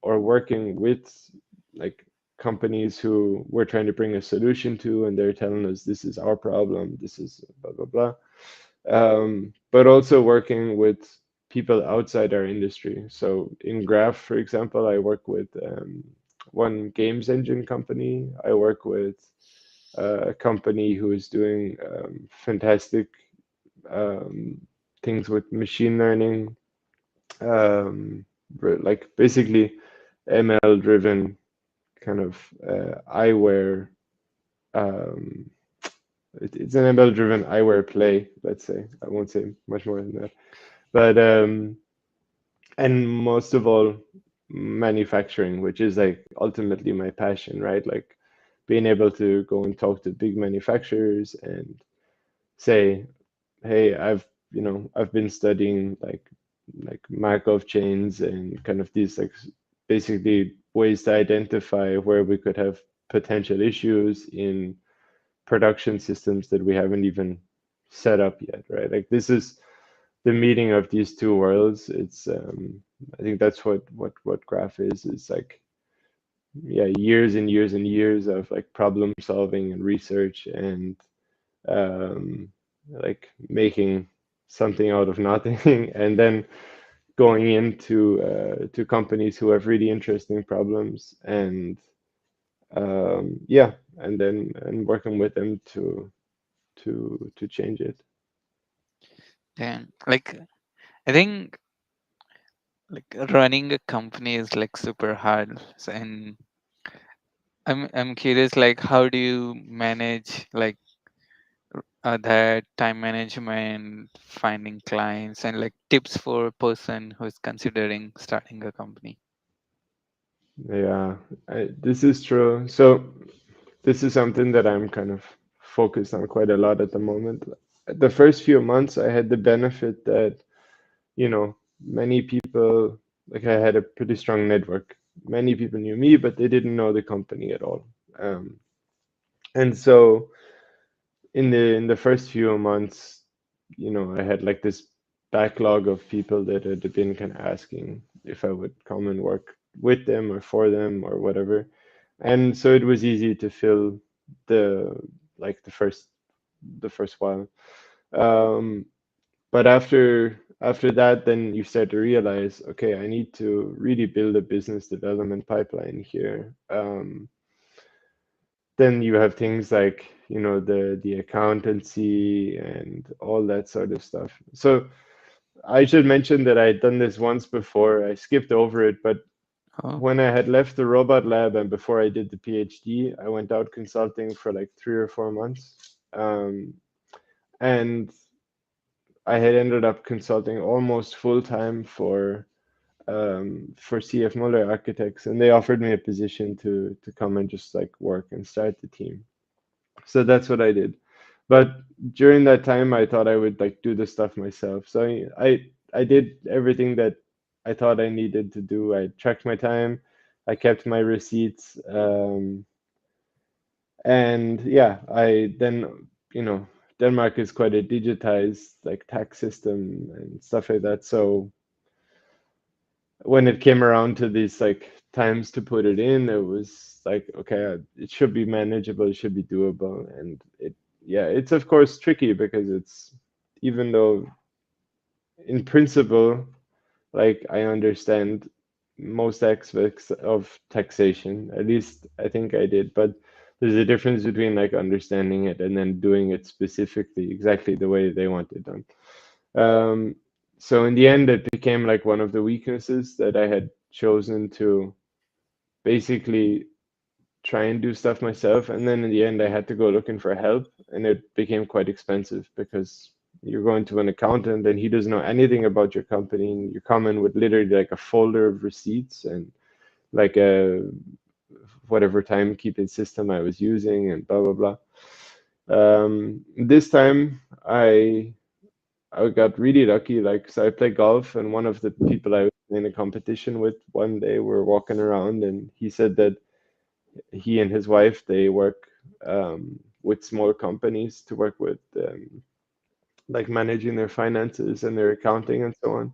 working with like companies who we're trying to bring a solution to, and they're telling us this is our problem, this is blah blah blah. But also working with people outside our industry. So in Graph, for example, I work with one games engine company. I work with a company who is doing fantastic um, things with machine learning, like basically ML-driven kind of eyewear. Um, it's an ML-driven eyewear play, let's say. I won't say much more than that. But and most of all, manufacturing, which is like ultimately my passion, right? Like being able to go and talk to big manufacturers and say, hey, I've been studying like Markov chains and kind of these like basically ways to identify where we could have potential issues in production systems that we haven't even set up yet, right? Like this is the meeting of these two worlds. It's I think that's what graph is. It's like yeah, years and years and years of like problem solving and research and um, like making something out of nothing, and then going into to companies who have really interesting problems and yeah, and then and working with them to change it.
Then, like, I think like running a company is like super hard. And I'm curious, like, how do you manage like that time management, finding clients, and like tips for a person who is considering starting a company?
Yeah, this is true. So this is something that I'm kind of focused on quite a lot at the moment. the first few months I had the benefit that, you know, many people, like I had a pretty strong network. Many people knew me, but they didn't know the company at all. Um, and so in the first few months, you know, I had like this backlog of people that had been kind of asking if I would come and work with them or for them or whatever. And so it was easy to fill the like the first while. Um, but after that, then you start to realize, okay, I need to really build a business development pipeline here. Then you have things like, you know, the accountancy and all that sort of stuff. So I should mention that I had done this once before. I skipped over it, but
Oh,
when I had left the robot lab and before I did the PhD, I went out consulting for like 3 or 4 months. And I had ended up consulting almost full time for CF Muller Architects, and they offered me a position to come and just like work and start the team. So that's what I did. But during that time, I thought I would like do the stuff myself. So I did everything that I thought I needed to do. I tracked my time, I kept my receipts, and yeah, I then, you know, Denmark is quite a digitized like tax system and stuff like that. So when it came around to these like times to put it in, it was like, okay, it should be manageable, it should be doable, and yeah, it's of course tricky because it's, even though in principle, like I understand most aspects of taxation, at least I think I did, but there's a difference between like understanding it and then doing it specifically exactly the way they want it done. Um, so in the end, it became like one of the weaknesses that I had chosen to basically try and do stuff myself. And then in the end, I had to go looking for help, and it became quite expensive because you're going to an accountant and he doesn't know anything about your company. And you come in with literally like a folder of receipts and like a whatever timekeeping system I was using and blah blah blah. This time I got really lucky. Like, so I play golf, and one of the people I was in a competition with one day were walking around, and he said that he and his wife they work with small companies to work with like managing their finances and their accounting and so on.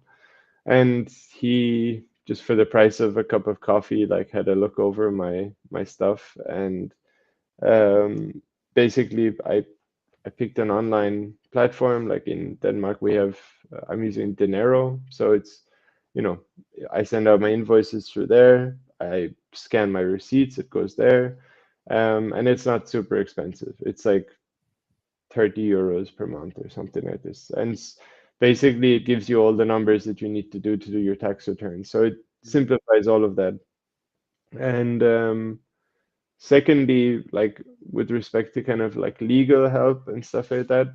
And he just for the price of a cup of coffee, like had a look over my stuff, and um, basically I picked an online platform. Like in Denmark, we have, I'm using Dinero. So it's, you know, I send out my invoices through there. I scan my receipts, it goes there. And it's not super expensive. It's like 30 euros per month or something like this. And basically, it gives you all the numbers that you need to do your tax return. So it simplifies all of that. And secondly, like with respect to kind of like legal help and stuff like that,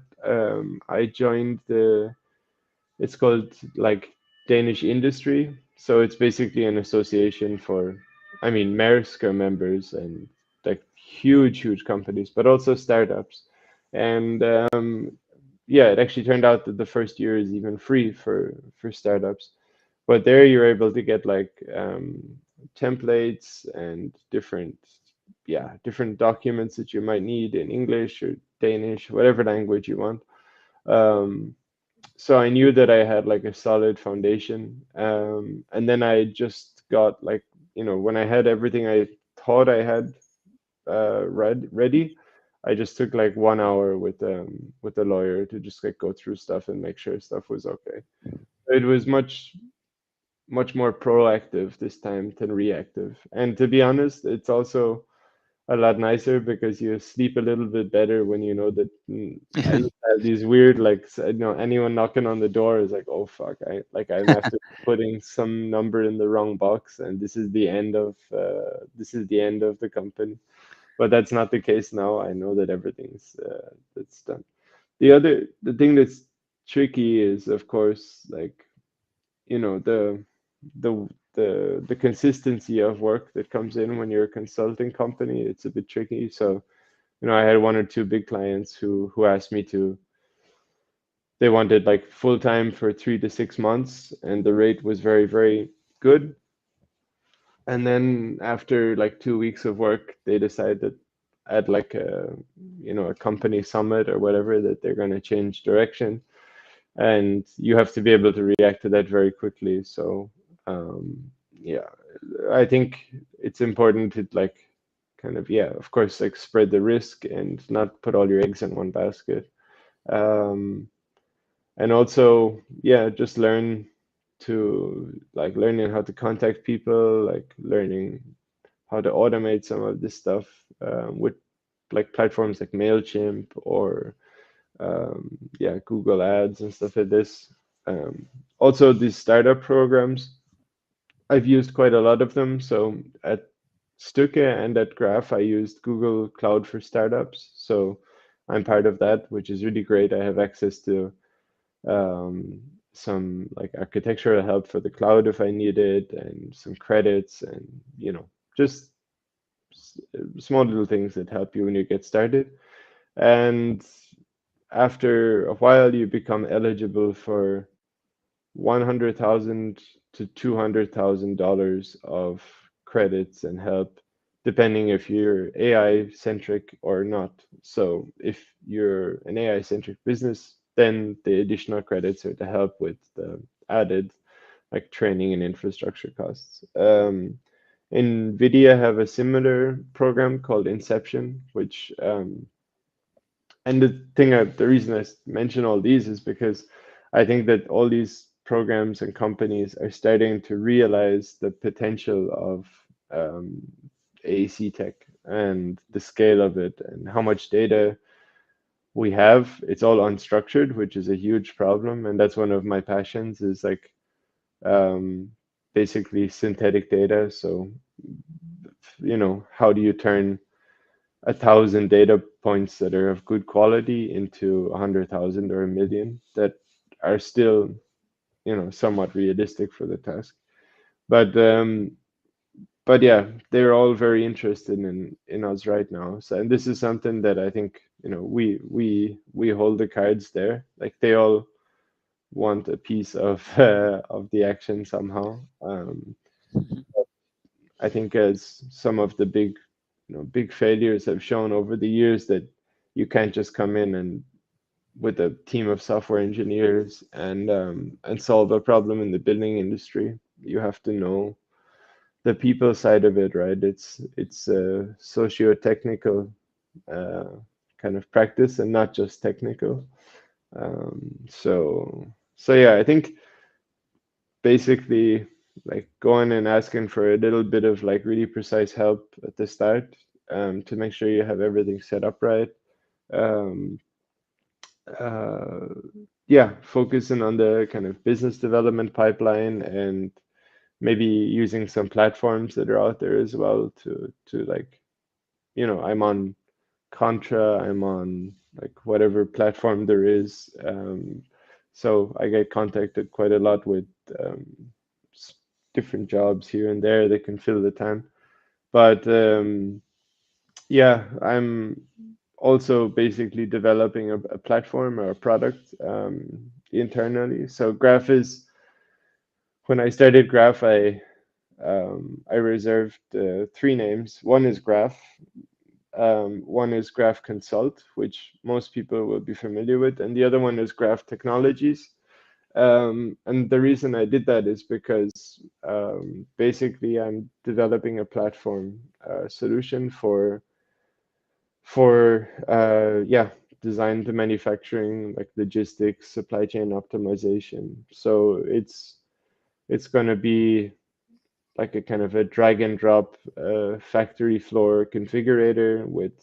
I joined it's called like Danish Industry. So it's basically an association for, I mean, Maersk are members and like huge companies, but also startups. And yeah, it actually turned out that the first year is even free for startups. But there you're able to get like templates and different documents that you might need in English or Danish, whatever language you want. Um, so I knew that I had like a solid foundation. And then I just got like, you know, when I had everything I thought I had ready, I just took like 1 hour with a lawyer to just like go through stuff and make sure stuff was okay. It was much more proactive this time than reactive. And to be honest, it's also a lot nicer because you sleep a little bit better when you know that I used to have these weird like you know, anyone knocking on the door is like, oh fuck, I'm after putting some number in the wrong box and this is the end of the company. But that's not the case now. I know that everything's that's done. The thing that's tricky is of course like, you know, the consistency of work that comes in when you're a consulting company. It's a bit tricky. So, you know, I had one or two big clients who asked me to they wanted like full time for 3 to 6 months, and the rate was very, very good. And then after like 2 weeks of work, they decided at like a a company summit or whatever that they're going to change direction, and you have to be able to react to that very quickly. So yeah, I think it's important to like kind of, yeah, of course, like spread the risk and not put all your eggs in one basket. Um, and also, yeah, just learn to like learning how to contact people, like learning how to automate some of this stuff with like platforms like Mailchimp or yeah, Google Ads and stuff like this. Also, these startup programs, I've used quite a lot of them. So at Stuke and at Graph, I used Google Cloud for Startups. So I'm part of that, which is really great. I have access to um, some like architectural help for the cloud if I need it, and some credits, and just small little things that help you when you get started. And after a while, you become eligible for 100,000 to $200,000 of credits and help, depending if you're AI centric or not. So if you're an AI centric business, then the additional credits are to help with the added like training and infrastructure costs. NVIDIA have a similar program called Inception, which and the reason I mention all these is because I think that all these programs and companies are starting to realize the potential of AEC tech and the scale of it and how much data we have. It's all unstructured, which is a huge problem, and that's one of my passions is like um, basically synthetic data. So, how do you turn 1,000 data points that are of good quality into 100,000 or 1,000,000 that are still, somewhat realistic for the task. But but yeah, they're all very interested in us right now. So, and this is something that I think, we hold the cards there. Like they all want a piece of the action somehow. I think as some of the big failures have shown over the years that you can't just come in and with a team of software engineers and solve a problem in the building industry. You have to know the people side of it, right? It's a socio-technical uh, kind of practice and not just technical. So yeah, I think basically like going and asking for a little bit of like really precise help at the start to make sure you have everything set up right. Um, uh, yeah, focusing on the kind of business development pipeline and maybe using some platforms that are out there as well to like, I'm on Contra, I'm on like whatever platform there is. So I get contacted quite a lot with um, different jobs here and there that can fill the time. But yeah, I'm also basically developing a platform or a product internally. So Graph is when I started Graph, I reserved three names. One is Graph. One is Graph Consult, which most people will be familiar with, and the other one is Graph Technologies. And the reason I did that is because basically I'm developing a platform solution for yeah, design to manufacturing, like logistics, supply chain optimization. So it's gonna be like a kind of a drag and drop factory floor configurator with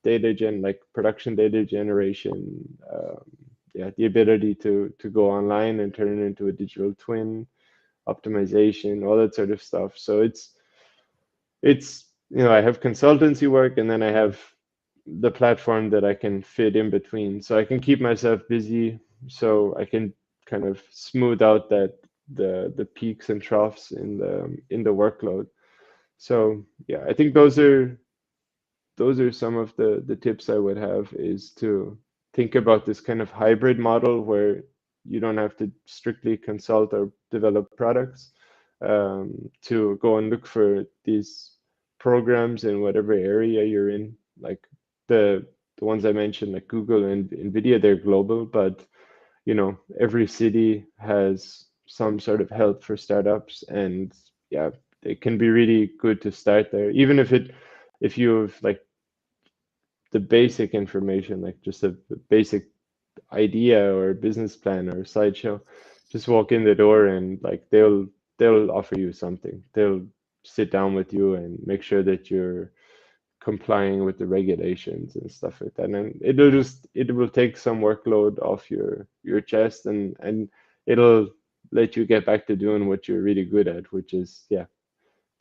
like production data generation, yeah, the ability to go online and turn it into a digital twin, optimization, all that sort of stuff. So it's I have consultancy work and then I have the platform that I can fit in between. So I can keep myself busy so I can kind of smooth out the peaks and troughs in the workload. So yeah, I think those are some of the tips I would have is to think about this kind of hybrid model where you don't have to strictly consult or develop products, to go and look for these programs in whatever area you're in. Like the ones I mentioned, like Google and Nvidia, they're global, but every city has some sort of help for startups, and yeah, it can be really good to start there, even if you have like the basic information, like just a basic idea or business plan or slideshow. Just walk in the door and like they'll offer you something. They'll sit down with you and make sure that you're complying with the regulations and stuff like that. And it will take some workload off your chest, and it'll let you get back to doing what you're really good at, which is yeah,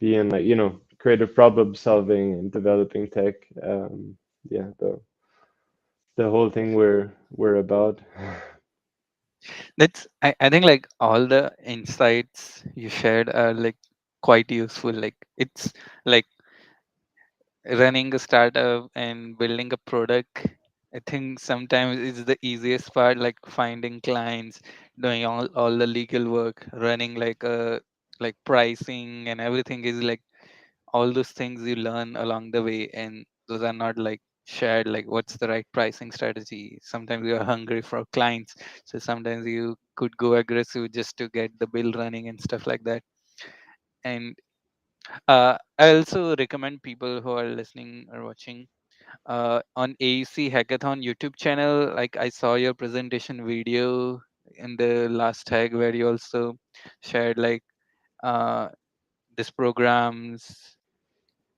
being like creative problem solving and developing tech. Yeah, the whole thing we're about.
I think like all the insights you shared are like quite useful. Like it's like running a startup and building a product. I think sometimes it's the easiest part, like finding clients, doing all the legal work, running like pricing and everything is like all those things you learn along the way, and those are not like shared, like what's the right pricing strategy. Sometimes you are hungry for clients, so sometimes you could go aggressive just to get the bill running and stuff like that. And I also recommend people who are listening or watching on AEC Hackathon YouTube channel. Like I saw your presentation video in the last tag where you also shared like uh, these programs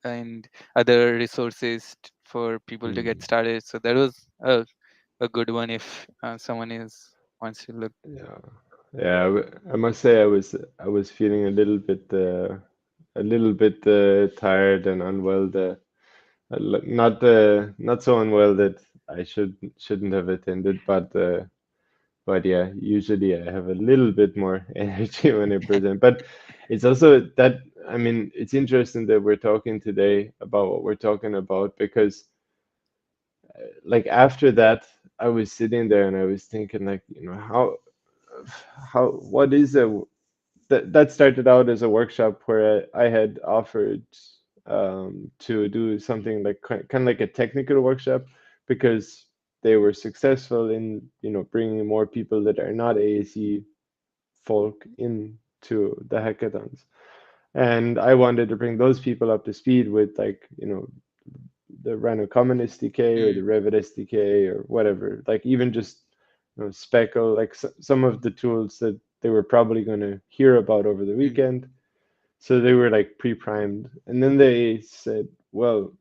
and other resources for people to get
Mm,
started. So that was a good one if someone is wants to look.
yeah, yeah. I must say I was feeling a little bit tired and unwell. Not so unwell that I shouldn't have attended, but yeah, usually I have a little bit more energy when I present. But it's also that, I mean, it's interesting that we're talking today about what we're talking about, because like after that, I was sitting there and I was thinking like, what is that started out as a workshop where I had offered to do something like kind of like a technical workshop, because they were successful in bringing more people that are not AAC folk into the hackathons. And I wanted to bring those people up to speed with like the Rhino Common SDK or the
Mm,
Revit SDK or whatever, like even just Speckle, like some of the tools that they were probably going to hear about over the
mm,
weekend. So they were like pre-primed. And then they said, well,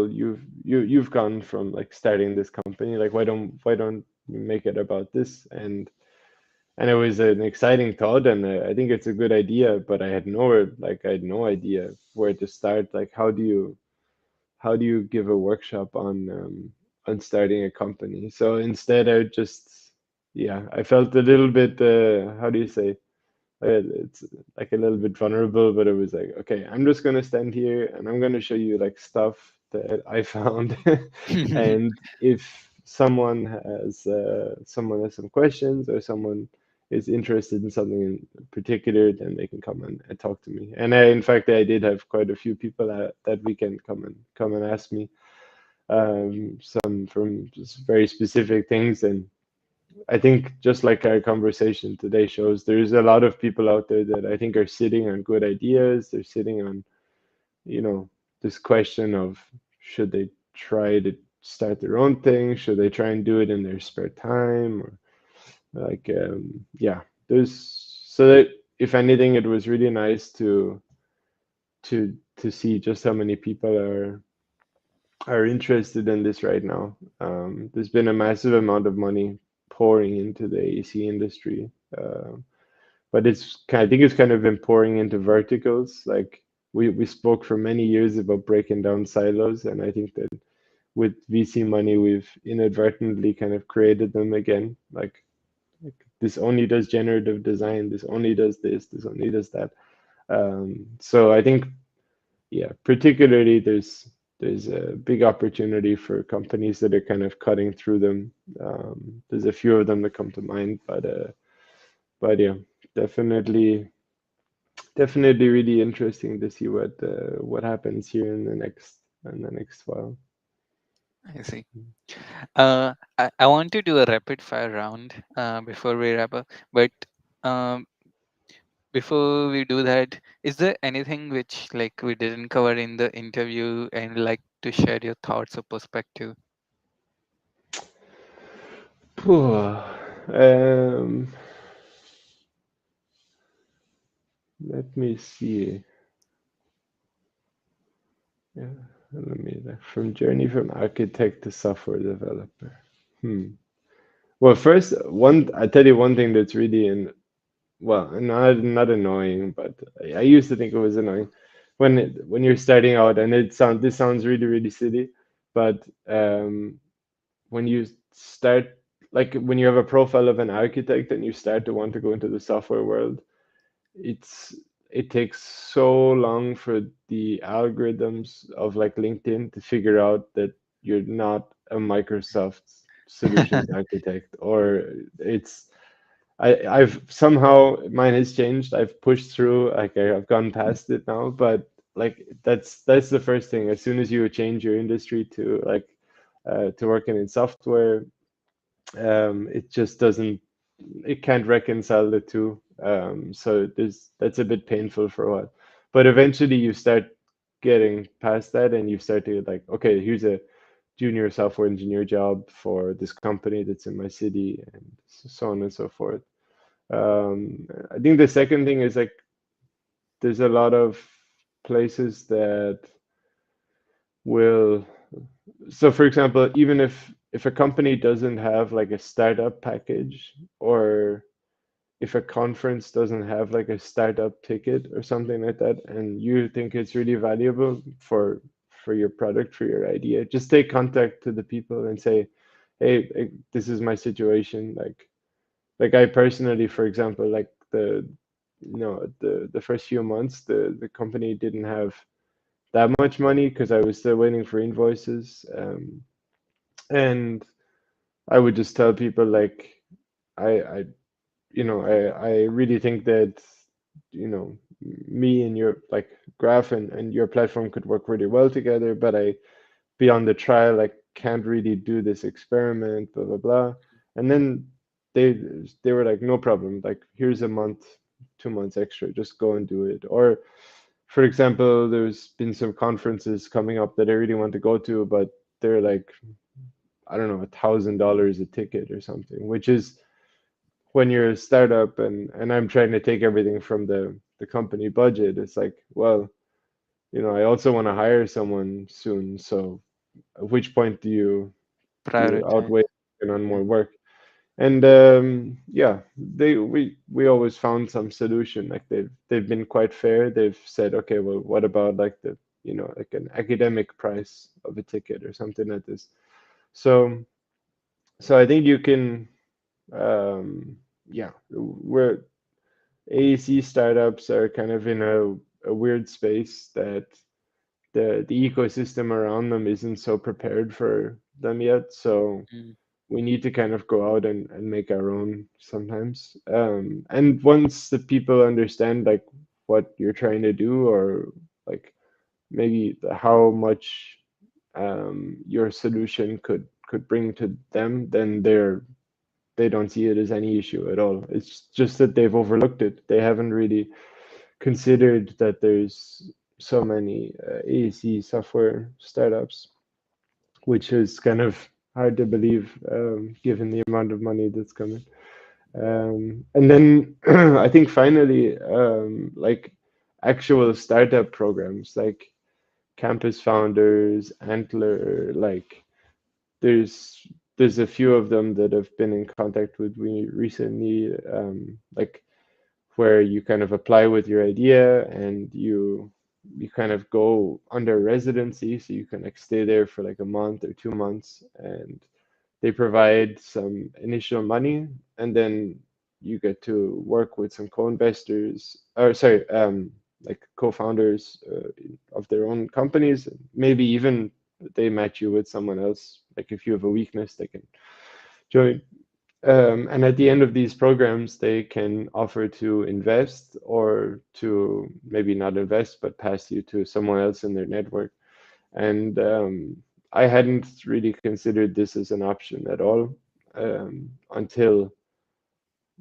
you've gone from like starting this company, like why don't you make it about this? And it was an exciting thought, and I think it's a good idea, but I had no idea where to start. Like, how do you give a workshop on starting a company? So instead, yeah, I felt a little bit, how do you say, it's like a little bit vulnerable, but it was like, okay, I'm just gonna stand here and I'm gonna show you like stuff that I found, and if someone has some questions, or someone is interested in something in particular, then they can come and talk to me. And in fact, I did have quite a few people that weekend come and ask me some from just very specific things. And I think just like our conversation today shows, there's a lot of people out there that I think are sitting on good ideas. They're sitting on, you know, this question of, should they try to start their own thing? Should they try and do it in their spare time? Or like, yeah, so that if anything, it was really nice to see just how many people are interested in this right now. There's been a massive amount of money pouring into the AC industry, but I think it's kind of been pouring into verticals. Like we spoke for many years about breaking down silos, and I think that with VC money, we've inadvertently kind of created them again. Like this only does generative design, this only does this only does that. So I think, yeah, particularly there's a big opportunity for companies that are kind of cutting through them. There's a few of them that come to mind, but yeah, definitely definitely really interesting to see what happens here in the next while.
I see. I want to do a rapid fire round before we wrap up, but um, before we do that, is there anything which like we didn't cover in the interview and like to share your thoughts or perspective?
Phew. Let me see. Yeah, let me from journey from architect to software developer. Hmm. Well, first, I tell you one thing that's really well, not annoying, but I used to think it was annoying when you're starting out, and this sounds really really silly, but when you start like when you have a profile of an architect and you start to want to go into the software world, it's it takes so long for the algorithms of like LinkedIn to figure out that you're not a Microsoft solutions architect, or it's I've somehow mine has changed. I've pushed through, like I've gone past it now, but like that's the first thing. As soon as you change your industry to like to working in software, it just doesn't it can't reconcile the two. So that's a bit painful for a while. But eventually you start getting past that and you start to like, okay, here's a junior software engineer job for this company that's in my city and so on and so forth. I think the second thing is like there's a lot of places that will so for example, even if a company doesn't have like a startup package or if a conference doesn't have like a startup ticket or something like that and you think it's really valuable for your product, for your idea, just take contact to the people and say, hey, this is my situation. Like I personally, for example, like the first few months the company didn't have that much money because I was still waiting for invoices. And I would just tell people like I I really think that me and your like graph and your platform could work really well together, but I beyond the trial I can't really do this experiment, blah blah blah. And then they they were like, no problem, like here's a month, 2 months extra, just go and do it. Or for example, there's been some conferences coming up that I really want to go to, but they're like, I don't know, $1,000 a ticket or something, which is when you're a startup and I'm trying to take everything from the company budget, it's like, well, I also want to hire someone soon. So at which point do you
Prioritize.
outweigh taking on more work? And yeah, we always found some solution. Like they've been quite fair. They've said, okay, well, what about like like an academic price of a ticket or something like this. So so I think you can yeah, we're AEC startups are kind of in a weird space that the ecosystem around them isn't so prepared for them yet. So
Mm,
we need to kind of go out and make our own sometimes. And once the people understand like what you're trying to do or like maybe how much your solution could bring to them, then they don't see it as any issue at all. It's just that they've overlooked it. They haven't really considered that there's so many AEC software startups, which is kind of hard to believe given the amount of money that's coming. And then I think finally, like actual startup programs like Campus Founders, Antler, like there's a few of them that have been in contact with me recently, like where you kind of apply with your idea and you kind of go under residency, so you can like stay there for like a month or 2 months, and they provide some initial money, and then you get to work with some co-investors, or sorry, like co-founders of their own companies. Maybe even they match you with someone else. Like if you have a weakness, they can join. And at the end of these programs, they can offer to invest or to maybe not invest, but pass you to someone else in their network. And I hadn't really considered this as an option at all until,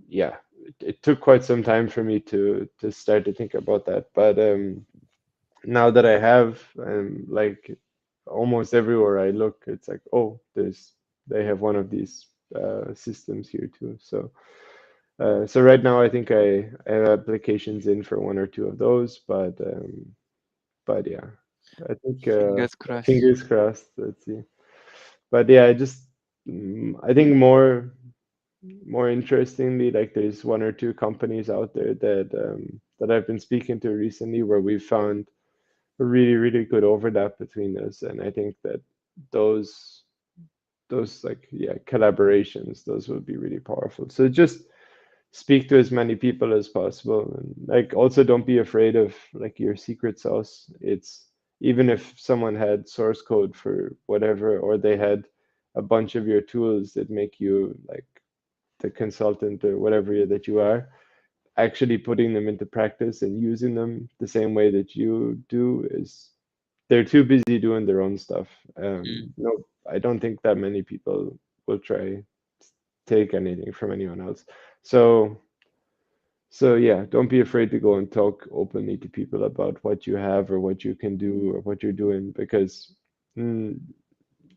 yeah, it took quite some time for me to start to think about that. But now that I have, like almost everywhere I look, it's like, oh, they have one of these systems here too. So right now I think I have applications in for one or two of those, but yeah, I think
Fingers crossed.
fingers crossed. Let's see. But yeah, I think more interestingly, like there's one or two companies out there that I've been speaking to recently where we found a really good overlap between us, and I think that those those like yeah collaborations, those would be really powerful. So just speak to as many people as possible, and like also don't be afraid of like your secret sauce. It's even if someone had source code for whatever, or they had a bunch of your tools that make you like the consultant or whatever that you are, actually putting them into practice and using them the same way that you do is they're too busy doing their own stuff.
Mm,
No, I don't think that many people will try take anything from anyone else. So so yeah, don't be afraid to go and talk openly to people about what you have or what you can do or what you're doing because mm,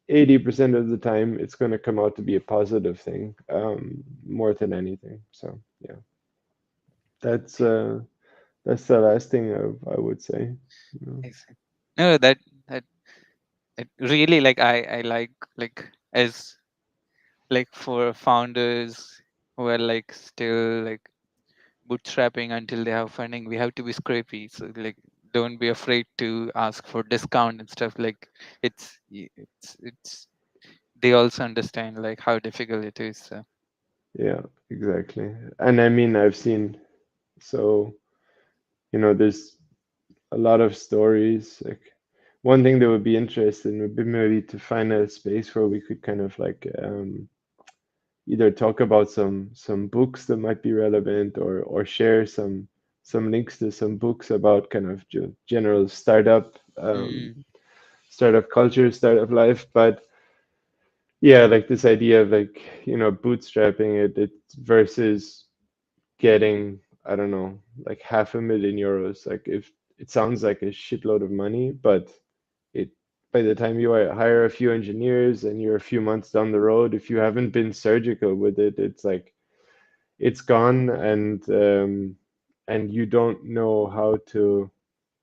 80% of the time it's going to come out to be a positive thing, more than anything. So yeah, that's uh that's the last thing I would say. You know.
exactly. No, that it really like I like as like for founders who are like still like bootstrapping until they have funding, we have to be scrapey. So like don't be afraid to ask for discount and stuff. Like it's they also understand like how difficult it is. So.
Yeah, exactly. And I mean, I've seen so there's a lot of stories. Like one thing that would be interesting would be maybe to find a space where we could kind of like either talk about some books that might be relevant or share some links to some books about kind of general
Mm,
startup culture, startup life. But yeah, like this idea of like bootstrapping it versus getting, I don't know, like 500,000 euros. Like if it sounds like a shitload of money, but it by the time you hire a few engineers and you're a few months down the road, if you haven't been surgical with it, it's like it's gone, and you don't know how to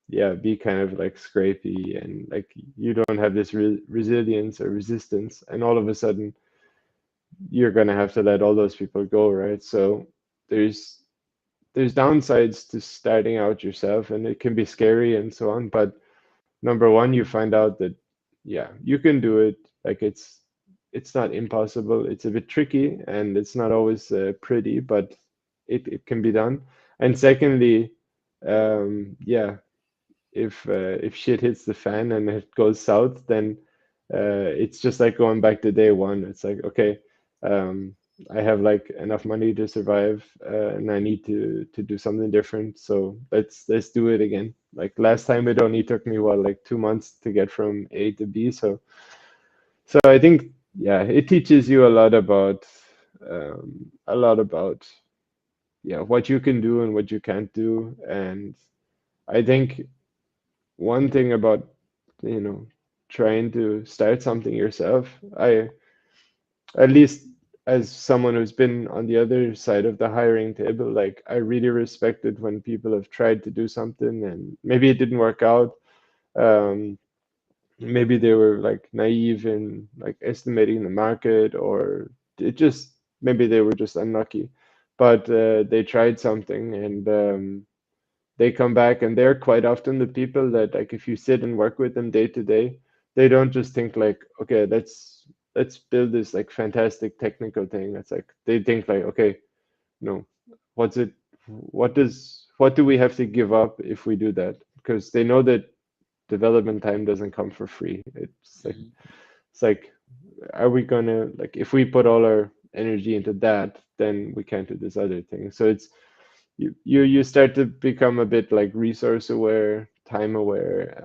yeah be kind of like scrapey, and like you don't have this resilience or resistance, and all of a sudden you're gonna have to let all those people go, right? So there's there's downsides to starting out yourself, and it can be scary and so on, but number one, you find out that yeah, you can do it. Like it's not impossible. It's a bit tricky and it's not always pretty, but it can be done. And secondly, yeah, if shit hits the fan and it goes south, then it's just like going back to day one. It's like, okay, um, I have like enough money to survive, and I need to do something different. So let's do it again. Like last time, it only took me what like 2 months to get from A to B. So I think yeah, it teaches you a lot about yeah what you can do and what you can't do. And I think one thing about you know trying to start something yourself, I at least as someone who's been on the other side of the hiring table, like I really respect it when people have tried to do something and maybe it didn't work out. um, Maybe they were like naive in like estimating the market, or it just maybe they were just unlucky, but they tried something, and they come back, and they're quite often the people that like if you sit and work with them day to day, they don't just think like, okay, let's build this like fantastic technical thing. It's like they think like, okay, no, what's it what do we have to give up if we do that? Because they know that development time doesn't come for free.
Mm,
It's like, are we gonna, like, if we put all our energy into that, then we can't do this other thing. So it's, you start to become a bit like resource aware, time aware,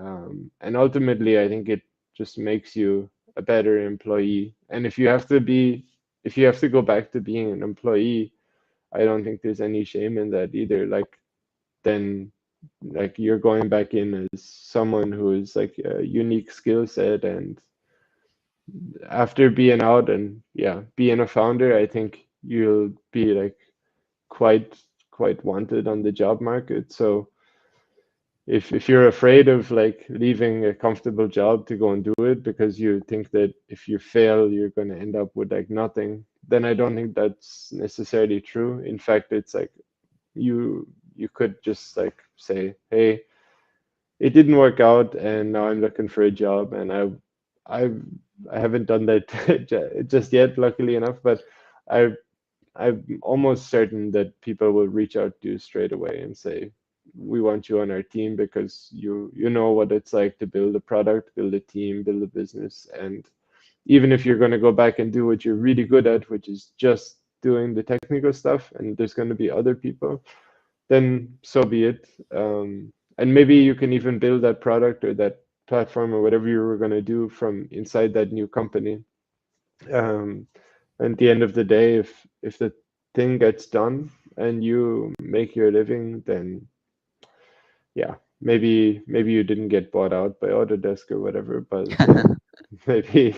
and ultimately I think it just makes you a better employee. And if you have to go back to being an employee, I don't think there's any shame in that either. Like, then, like, you're going back in as someone who is like a unique skill set, and after being out and yeah, being a founder, I think you'll be like quite quite wanted on the job market. So if you're afraid of like leaving a comfortable job to go and do it because you think that if you fail you're going to end up with like nothing, then I don't think that's necessarily true. In fact, it's like you could just like say, hey, it didn't work out and now I'm looking for a job, and I've I haven't done that just yet, luckily enough, but I I'm almost certain that people will reach out to you straight away and say, "We want you on our team because you know what it's like to build a product, build a team, build a business, and even if you're going to go back and do what you're really good at, which is just doing the technical stuff, and there's going to be other people, then so be it. And maybe you can even build that product or that platform or whatever you were going to do from inside that new company. Um, and at the end of the day, if the thing gets done and you make your living, then yeah, maybe you didn't get bought out by Autodesk or whatever, but maybe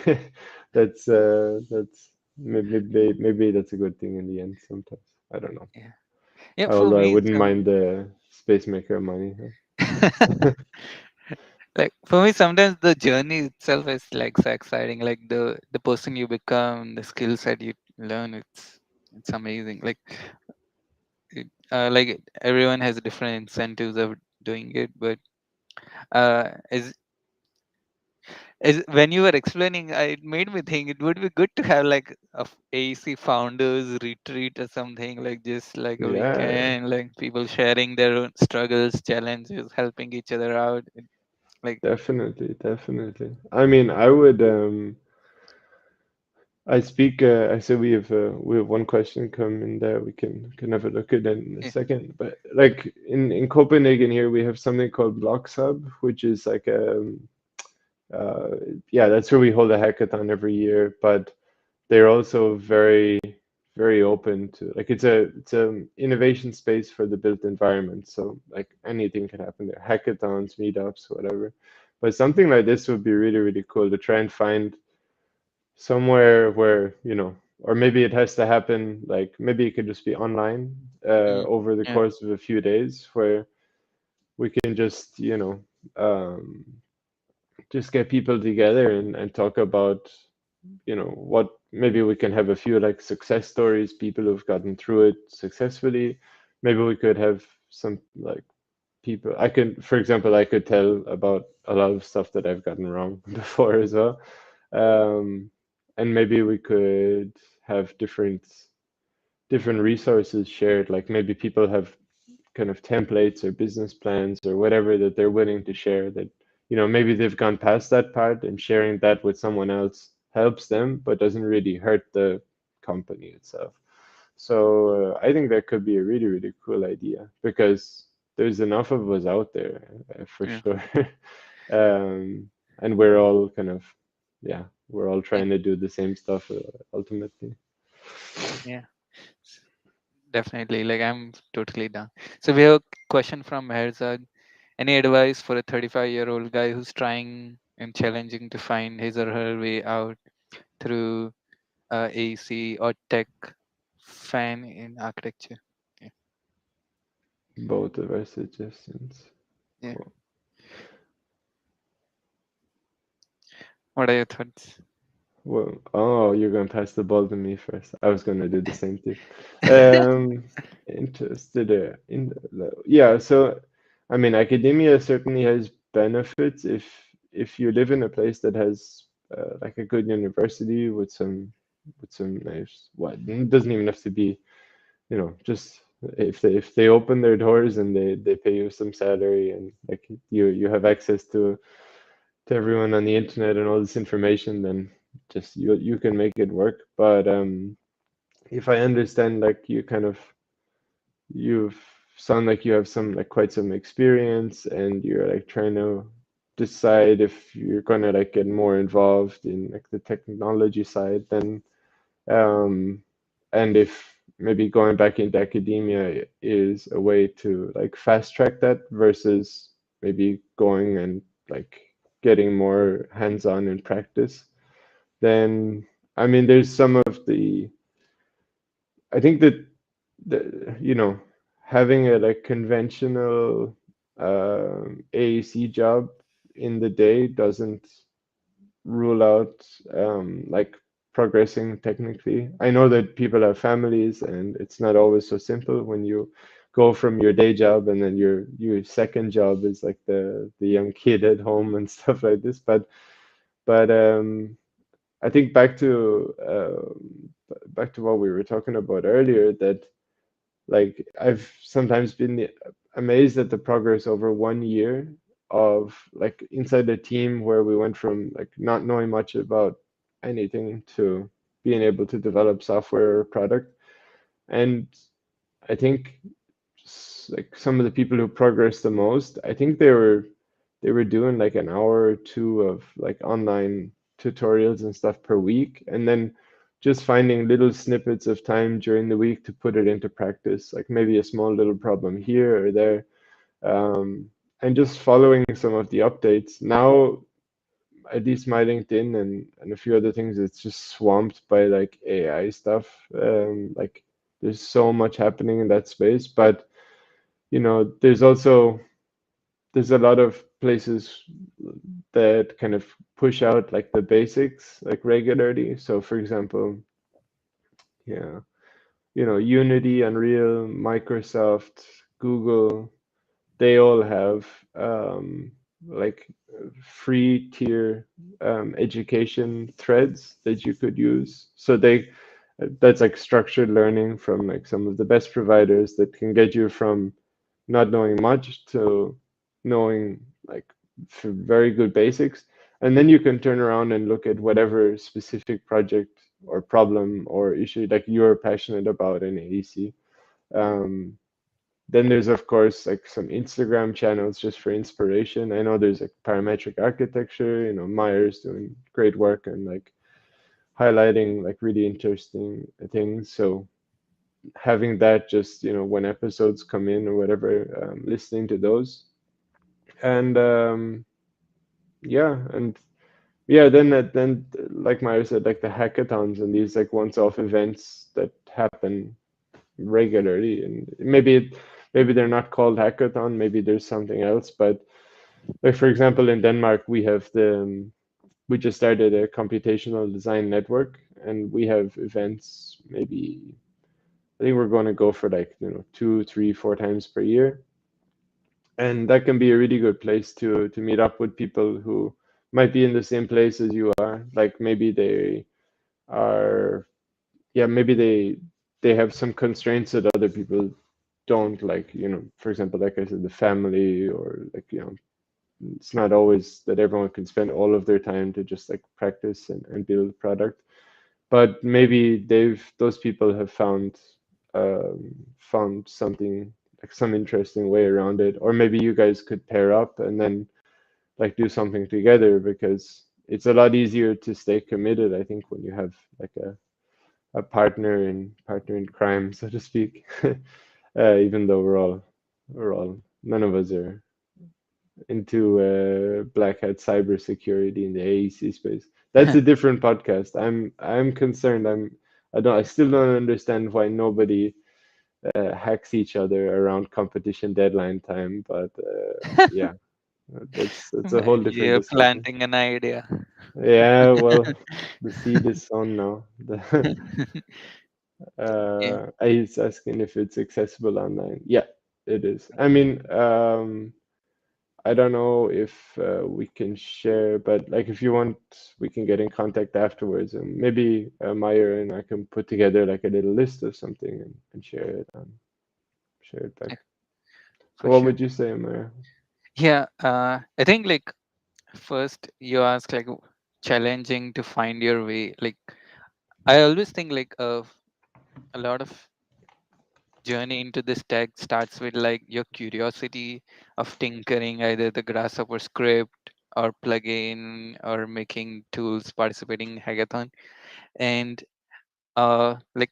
maybe that's a good thing in the end sometimes. I don't know.
yeah. Yeah, for
Although I
me,
wouldn't mind the space maker money.
like for me, sometimes the journey itself is like so exciting. Like the person you become, the skill set you learn, it's amazing. Like everyone has different incentives of doing it, but is when you were explaining, it made me think it would be good to have like AC founders retreat or something, like just like a
Yeah,
weekend, like people sharing their own struggles, challenges, helping each other out. Like,
definitely, definitely. I mean, I would I speak. I said we have one question come in there. We can have a look at it in a
yeah,
second. But like in Copenhagen here, we have something called Blocks Hub, which is like uh, yeah, that's where we hold a hackathon every year. But they're also very open to, like, it's a innovation space for the built environment. So like anything can happen there. Hackathons, meetups, whatever. But something like this would be really cool to try and find somewhere where, or maybe it has to happen, like maybe it could just be online over the
yeah,
course of a few days where we can just, just get people together and talk about, what maybe we can have a few like success stories, people who've gotten through it successfully. Maybe we could have some like people I could, for example, I could tell about a lot of stuff that I've gotten wrong before as well. And maybe we could have different resources shared. Like maybe people have kind of templates or business plans or whatever that they're willing to share, that, maybe they've gone past that part, and sharing that with someone else helps them but doesn't really hurt the company itself. So I think that could be a really cool idea because there's enough of us out there, for
yeah,
sure. And we're all kind of, yeah, we're all
yeah,
trying to do the same stuff, ultimately.
yeah. S- Definitely. Like I'm totally down. So we have a question from Herzog. Any advice for a 35-year-old guy who's trying and challenging to find his or her way out through AC or tech fan in architecture? Yeah.
Both of our suggestions.
Yeah.
Cool.
What are your thoughts?
Well, oh, you're gonna pass the ball to me first. I was gonna do the same thing. Um, Interested yeah. So, I mean, academia certainly has benefits if you live in a place that has like a good university with some nice. What, it doesn't even have to be, just if they open their doors and they pay you some salary, and like you have access to everyone on the internet and all this information, then just you can make it work. But if I understand, like you've sound like you have some like quite some experience, and you're like trying to decide if you're gonna like get more involved in like the technology side, then um, and if maybe going back into academia is a way to like fast track that versus maybe going and like getting more hands-on in practice, then I mean, there's some of I think that having a like conventional AEC job in the day doesn't rule out like progressing technically. I know that people have families, and it's not always so simple when you go from your day job and then your second job is like the young kid at home and stuff like this. But I think back to what we were talking about earlier, that like I've sometimes been amazed at the progress over 1 year of like inside a team where we went from like not knowing much about anything to being able to develop software or product. And I think like some of the people who progressed the most, I think they were doing like an hour or two of like online tutorials and stuff per week, and then just finding little snippets of time during the week to put it into practice, like maybe a small little problem here or there, and just following some of the updates. Now, at least my LinkedIn and a few other things, it's just swamped by like AI stuff. Like there's so much happening in that space, but there's a lot of places that kind of push out like the basics like regularly. So for example, yeah, Unity, Unreal, Microsoft, Google, they all have like free tier education threads that you could use. So that's like structured learning from like some of the best providers that can get you from not knowing much to knowing like very good basics. And then you can turn around and look at whatever specific project or problem or issue like you're passionate about in AEC. Um, then there's of course like some Instagram channels just for inspiration. I know there's like parametric architecture, Myers doing great work and like highlighting like really interesting things. So having that just, when episodes come in or whatever, listening to those. And yeah, and yeah, then like Myers said, like the hackathons and these like once-off events that happen regularly, and maybe they're not called hackathon, maybe there's something else, but like for example in Denmark we just started a computational design network, and we have events, maybe I think we're going to go for like 2, 3, 4 times per year, and that can be a really good place to meet up with people who might be in the same place as you are. Like maybe they are, yeah, maybe they have some constraints that other people don't, like, for example, like I said, the family, or like, it's not always that everyone can spend all of their time to just like practice and build product. But maybe those people have found something, like some interesting way around it, or maybe you guys could pair up and then like do something together, because it's a lot easier to stay committed, I think, when you have like a partner in crime, so to speak. Even though we're all none of us are into black hat cybersecurity in the AEC space. That's a different podcast. I'm concerned. I still don't understand why nobody hacks each other around competition deadline time. But yeah, that's a whole different
You're
discussion.
planting an idea.
Yeah, well, the seed is sown now.
Yeah.
He's asking if it's accessible online. Yeah, it is. I mean, I don't know if we can share, but like if you want, we can get in contact afterwards, and maybe Meyer and I can put together like a little list of something and share it. share it back.
Yeah, for
What
sure.
would you say, Maya?
Yeah, I think like first you ask like challenging to find your way. Like I always think like a lot of journey into this tech starts with like your curiosity of tinkering either the grasshopper script or plugin or making tools, participating in hackathon, and like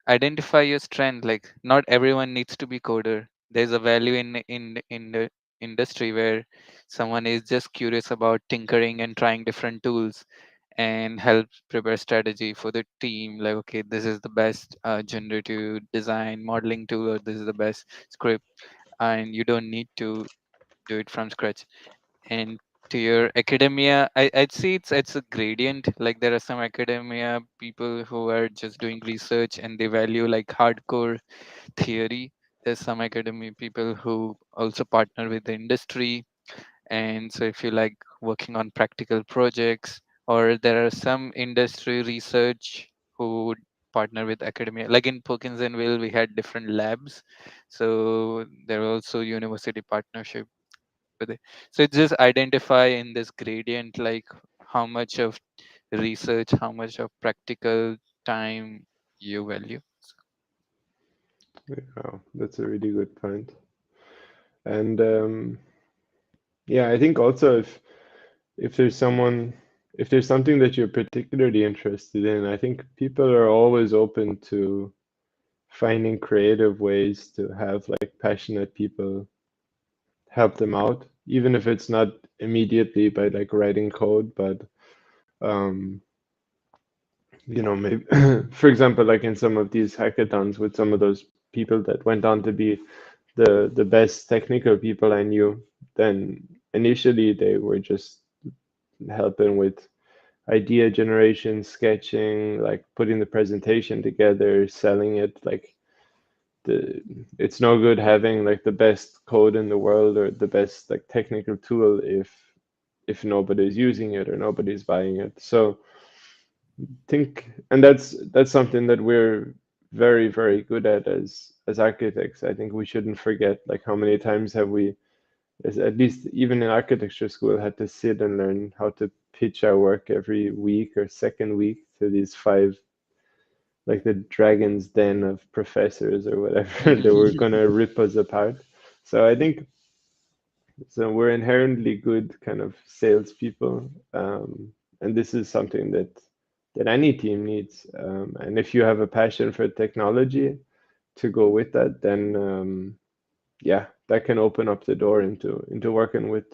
identify your strength. Like not everyone needs to be coder. There's a value in the industry where someone is just curious about tinkering and trying different tools and help prepare strategy for the team. Like okay, this is the best generative design modeling tool, or this is the best script, and you don't need to do it from scratch. And to your academia, I'd say it's a gradient. Like there are some academia people who are just doing research and they value like hardcore theory. There's some academic people who also partner with the industry, and so if you like working on practical projects, or there are some industry research who would partner with academia. Like in Perkinsonville we had different labs, so there are also university partnership with it. So it's just identify in this gradient like how much of research, how much of practical time you value.
Wow, that's a really good point. And yeah, I think also if there's someone if there's something that you're particularly interested in, I think people are always open to finding creative ways to have like passionate people help them out, even if it's not immediately by like writing code, but um, maybe for example, like in some of these hackathons with some of those people that went on to be the best technical people I knew, then initially they were just helping with idea generation, sketching, like putting the presentation together, selling it. Like the it's no good having like the best code in the world or the best like technical tool if nobody's using it or nobody's buying it. So think, and that's something that we're very, very good at as architects. I think we shouldn't forget like how many times have we, as at least even in architecture school, had to sit and learn how to pitch our work every week or second week to these five, like the dragon's den of professors or whatever that were gonna rip us apart. So I think so we're inherently good kind of salespeople, and this is something that any team needs. And if you have a passion for technology to go with that, then yeah, that can open up the door into working with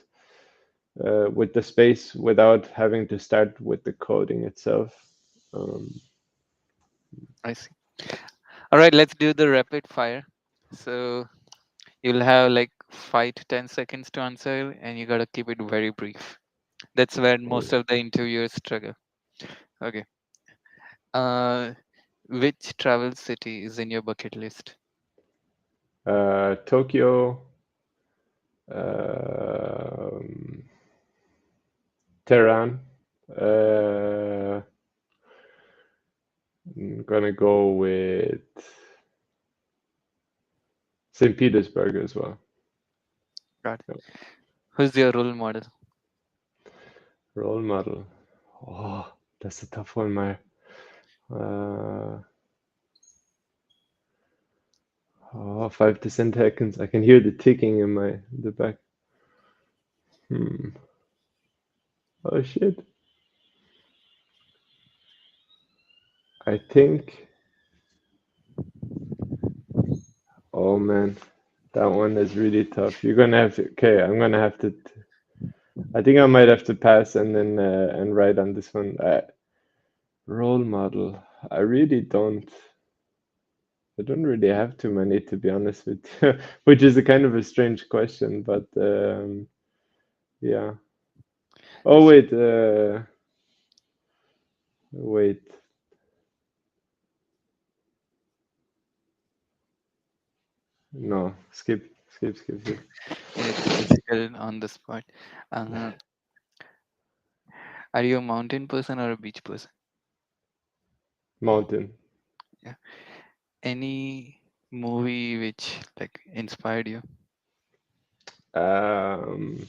the space without having to start with the coding itself. Um,
I see. All right, let's do the rapid fire. So you'll have like 5 to 10 seconds to answer, and you gotta keep it very brief. That's where most of the interviewers struggle. Okay. Uh, which travel city is in your bucket list?
Tokyo, um, Tehran. I'm gonna go with St. Petersburg as well.
Got it.
Yeah.
Who's your role model?
Role model. Oh, that's a tough one, Mar. Uh, 5 to 10 seconds. I can hear the ticking in the back. Hmm. Oh shit. I think. Oh man, that one is really tough. You're gonna have to. Okay, I'm gonna have to. I think I might have to pass and then and write on this one. Role model. I really don't. I don't really have too many, to be honest with you, which is a kind of a strange question, but yeah. Oh wait, wait. No, skip.
It's difficult on the spot. Uh, are you a mountain person or a beach person?
Mountain.
Yeah. Any? movie which like inspired you?
Um,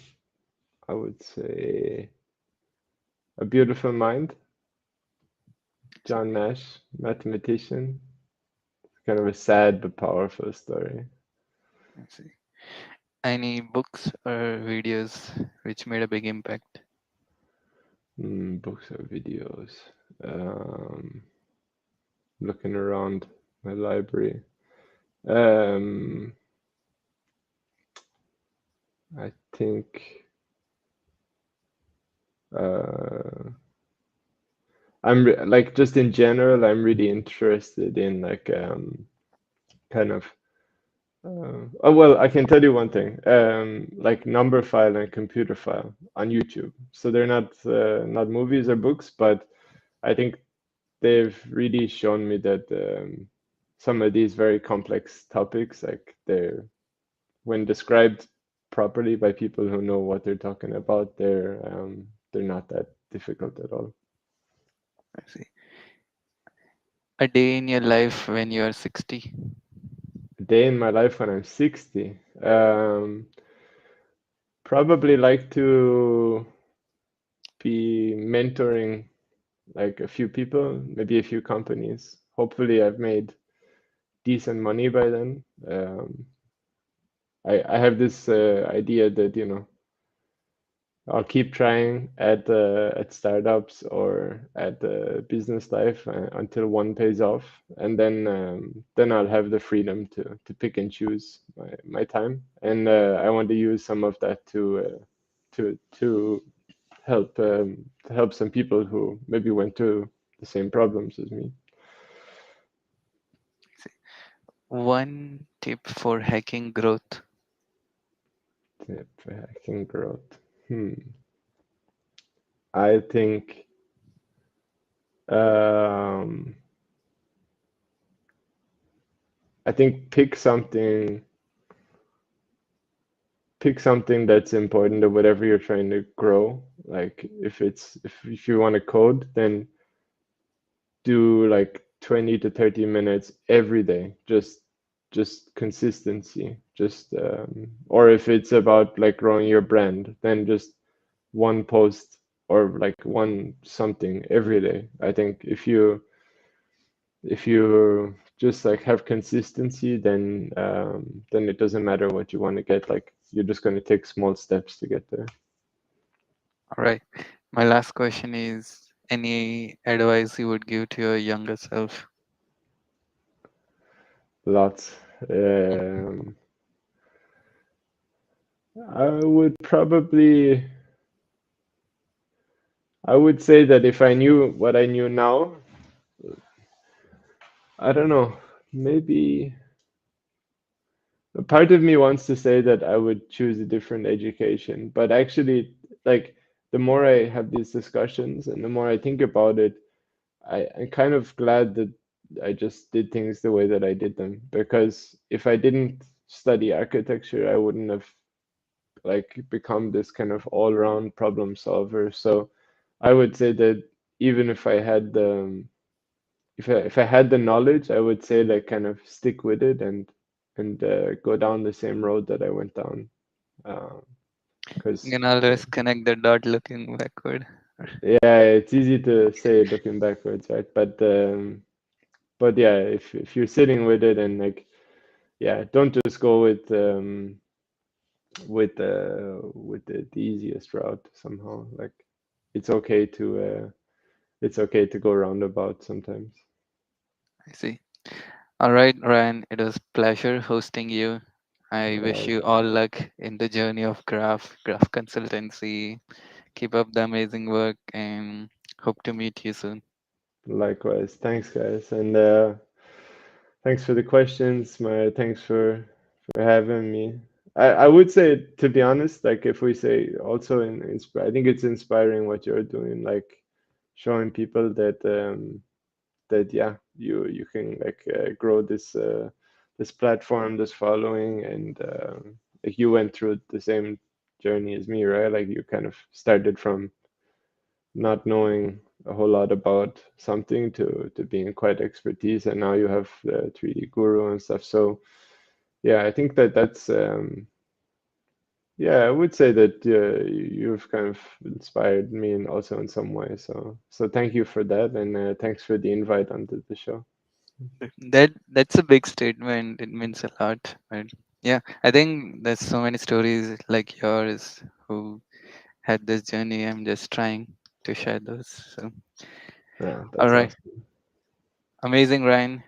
I would say A Beautiful Mind,
See,
John Nash, mathematician. Kind of a sad but powerful story.
I see. Any books or videos which made a big impact?
Books or videos. Um, Looking around my library. Um, I think uh, like just in general, I'm really interested in like kind of oh well, I can tell you one thing. Like number file and computer file on YouTube. So they're not movies or books, but I think they've really shown me that some of these very complex topics, like they're when described properly by people who know what they're talking about, they're not that difficult at all.
I see. A day in your life when you are 60.
A day in my life when I'm 60, probably like to be mentoring like a few people, maybe a few companies. Hopefully, I've made decent money by then. I have this idea that, you know, I'll keep trying at startups or at business life until one pays off, and then I'll have the freedom to pick and choose my time, and I want to use some of that to to help some people who maybe went through the same problems as me.
I see. One tip for hacking growth.
Tip for hacking growth. Hmm. I think um, I think pick something that's important to whatever you're trying to grow. Like if you want to code, then do like 20 to 30 minutes every day. Just consistency. Just or if it's about like growing your brand, then just one post or like one something every day. I think if you just like have consistency, then it doesn't matter what you want to get. Like you're just going to take small steps to get there.
All right. My last question is any advice you would give to your younger self?
Lots. Um, I would probably, I would say that if I knew what I knew now, I don't know, maybe a part of me wants to say that I would choose a different education, but actually, like the more I have these discussions and the more I think about it, I'm kind of glad that I just did things the way that I did them because if I didn't study architecture, I wouldn't have like become this kind of all-round problem solver. So I would say that even if I had the if I had the knowledge, I would say like kind of stick with it and go down the same road that I went down.
You
Because
can always connect the dot looking backward.
yeah, it's easy to say looking backwards, right? But yeah, if you're sitting with it and like yeah, don't just go with the easiest route somehow. Like it's okay to go roundabout sometimes.
I see. All right, Ryan, it was pleasure hosting you. I wish
Right.
you all luck in the journey of graph consultancy. Keep up the amazing work and hope to meet you soon.
Likewise. Thanks, guys, and thanks for the questions. My thanks for having me. I would say, to be honest, like if we say also I think it's inspiring what you're doing, like showing people that yeah, you can like grow this platform, this following, and like you went through the same journey as me, right? Like you kind of started from not knowing a whole lot about something to being quite expertise, and now you have the 3D guru and stuff. So yeah, I think that's yeah, I would say that you've kind of inspired me and also in some way. So thank you for that, and thanks for the invite onto the show.
That's a big statement. It means a lot. But yeah, I think there's so many stories like yours who had this journey. I'm just trying to share those. So,
Yeah,
all
that's
right,
awesome.
amazing, Ryan.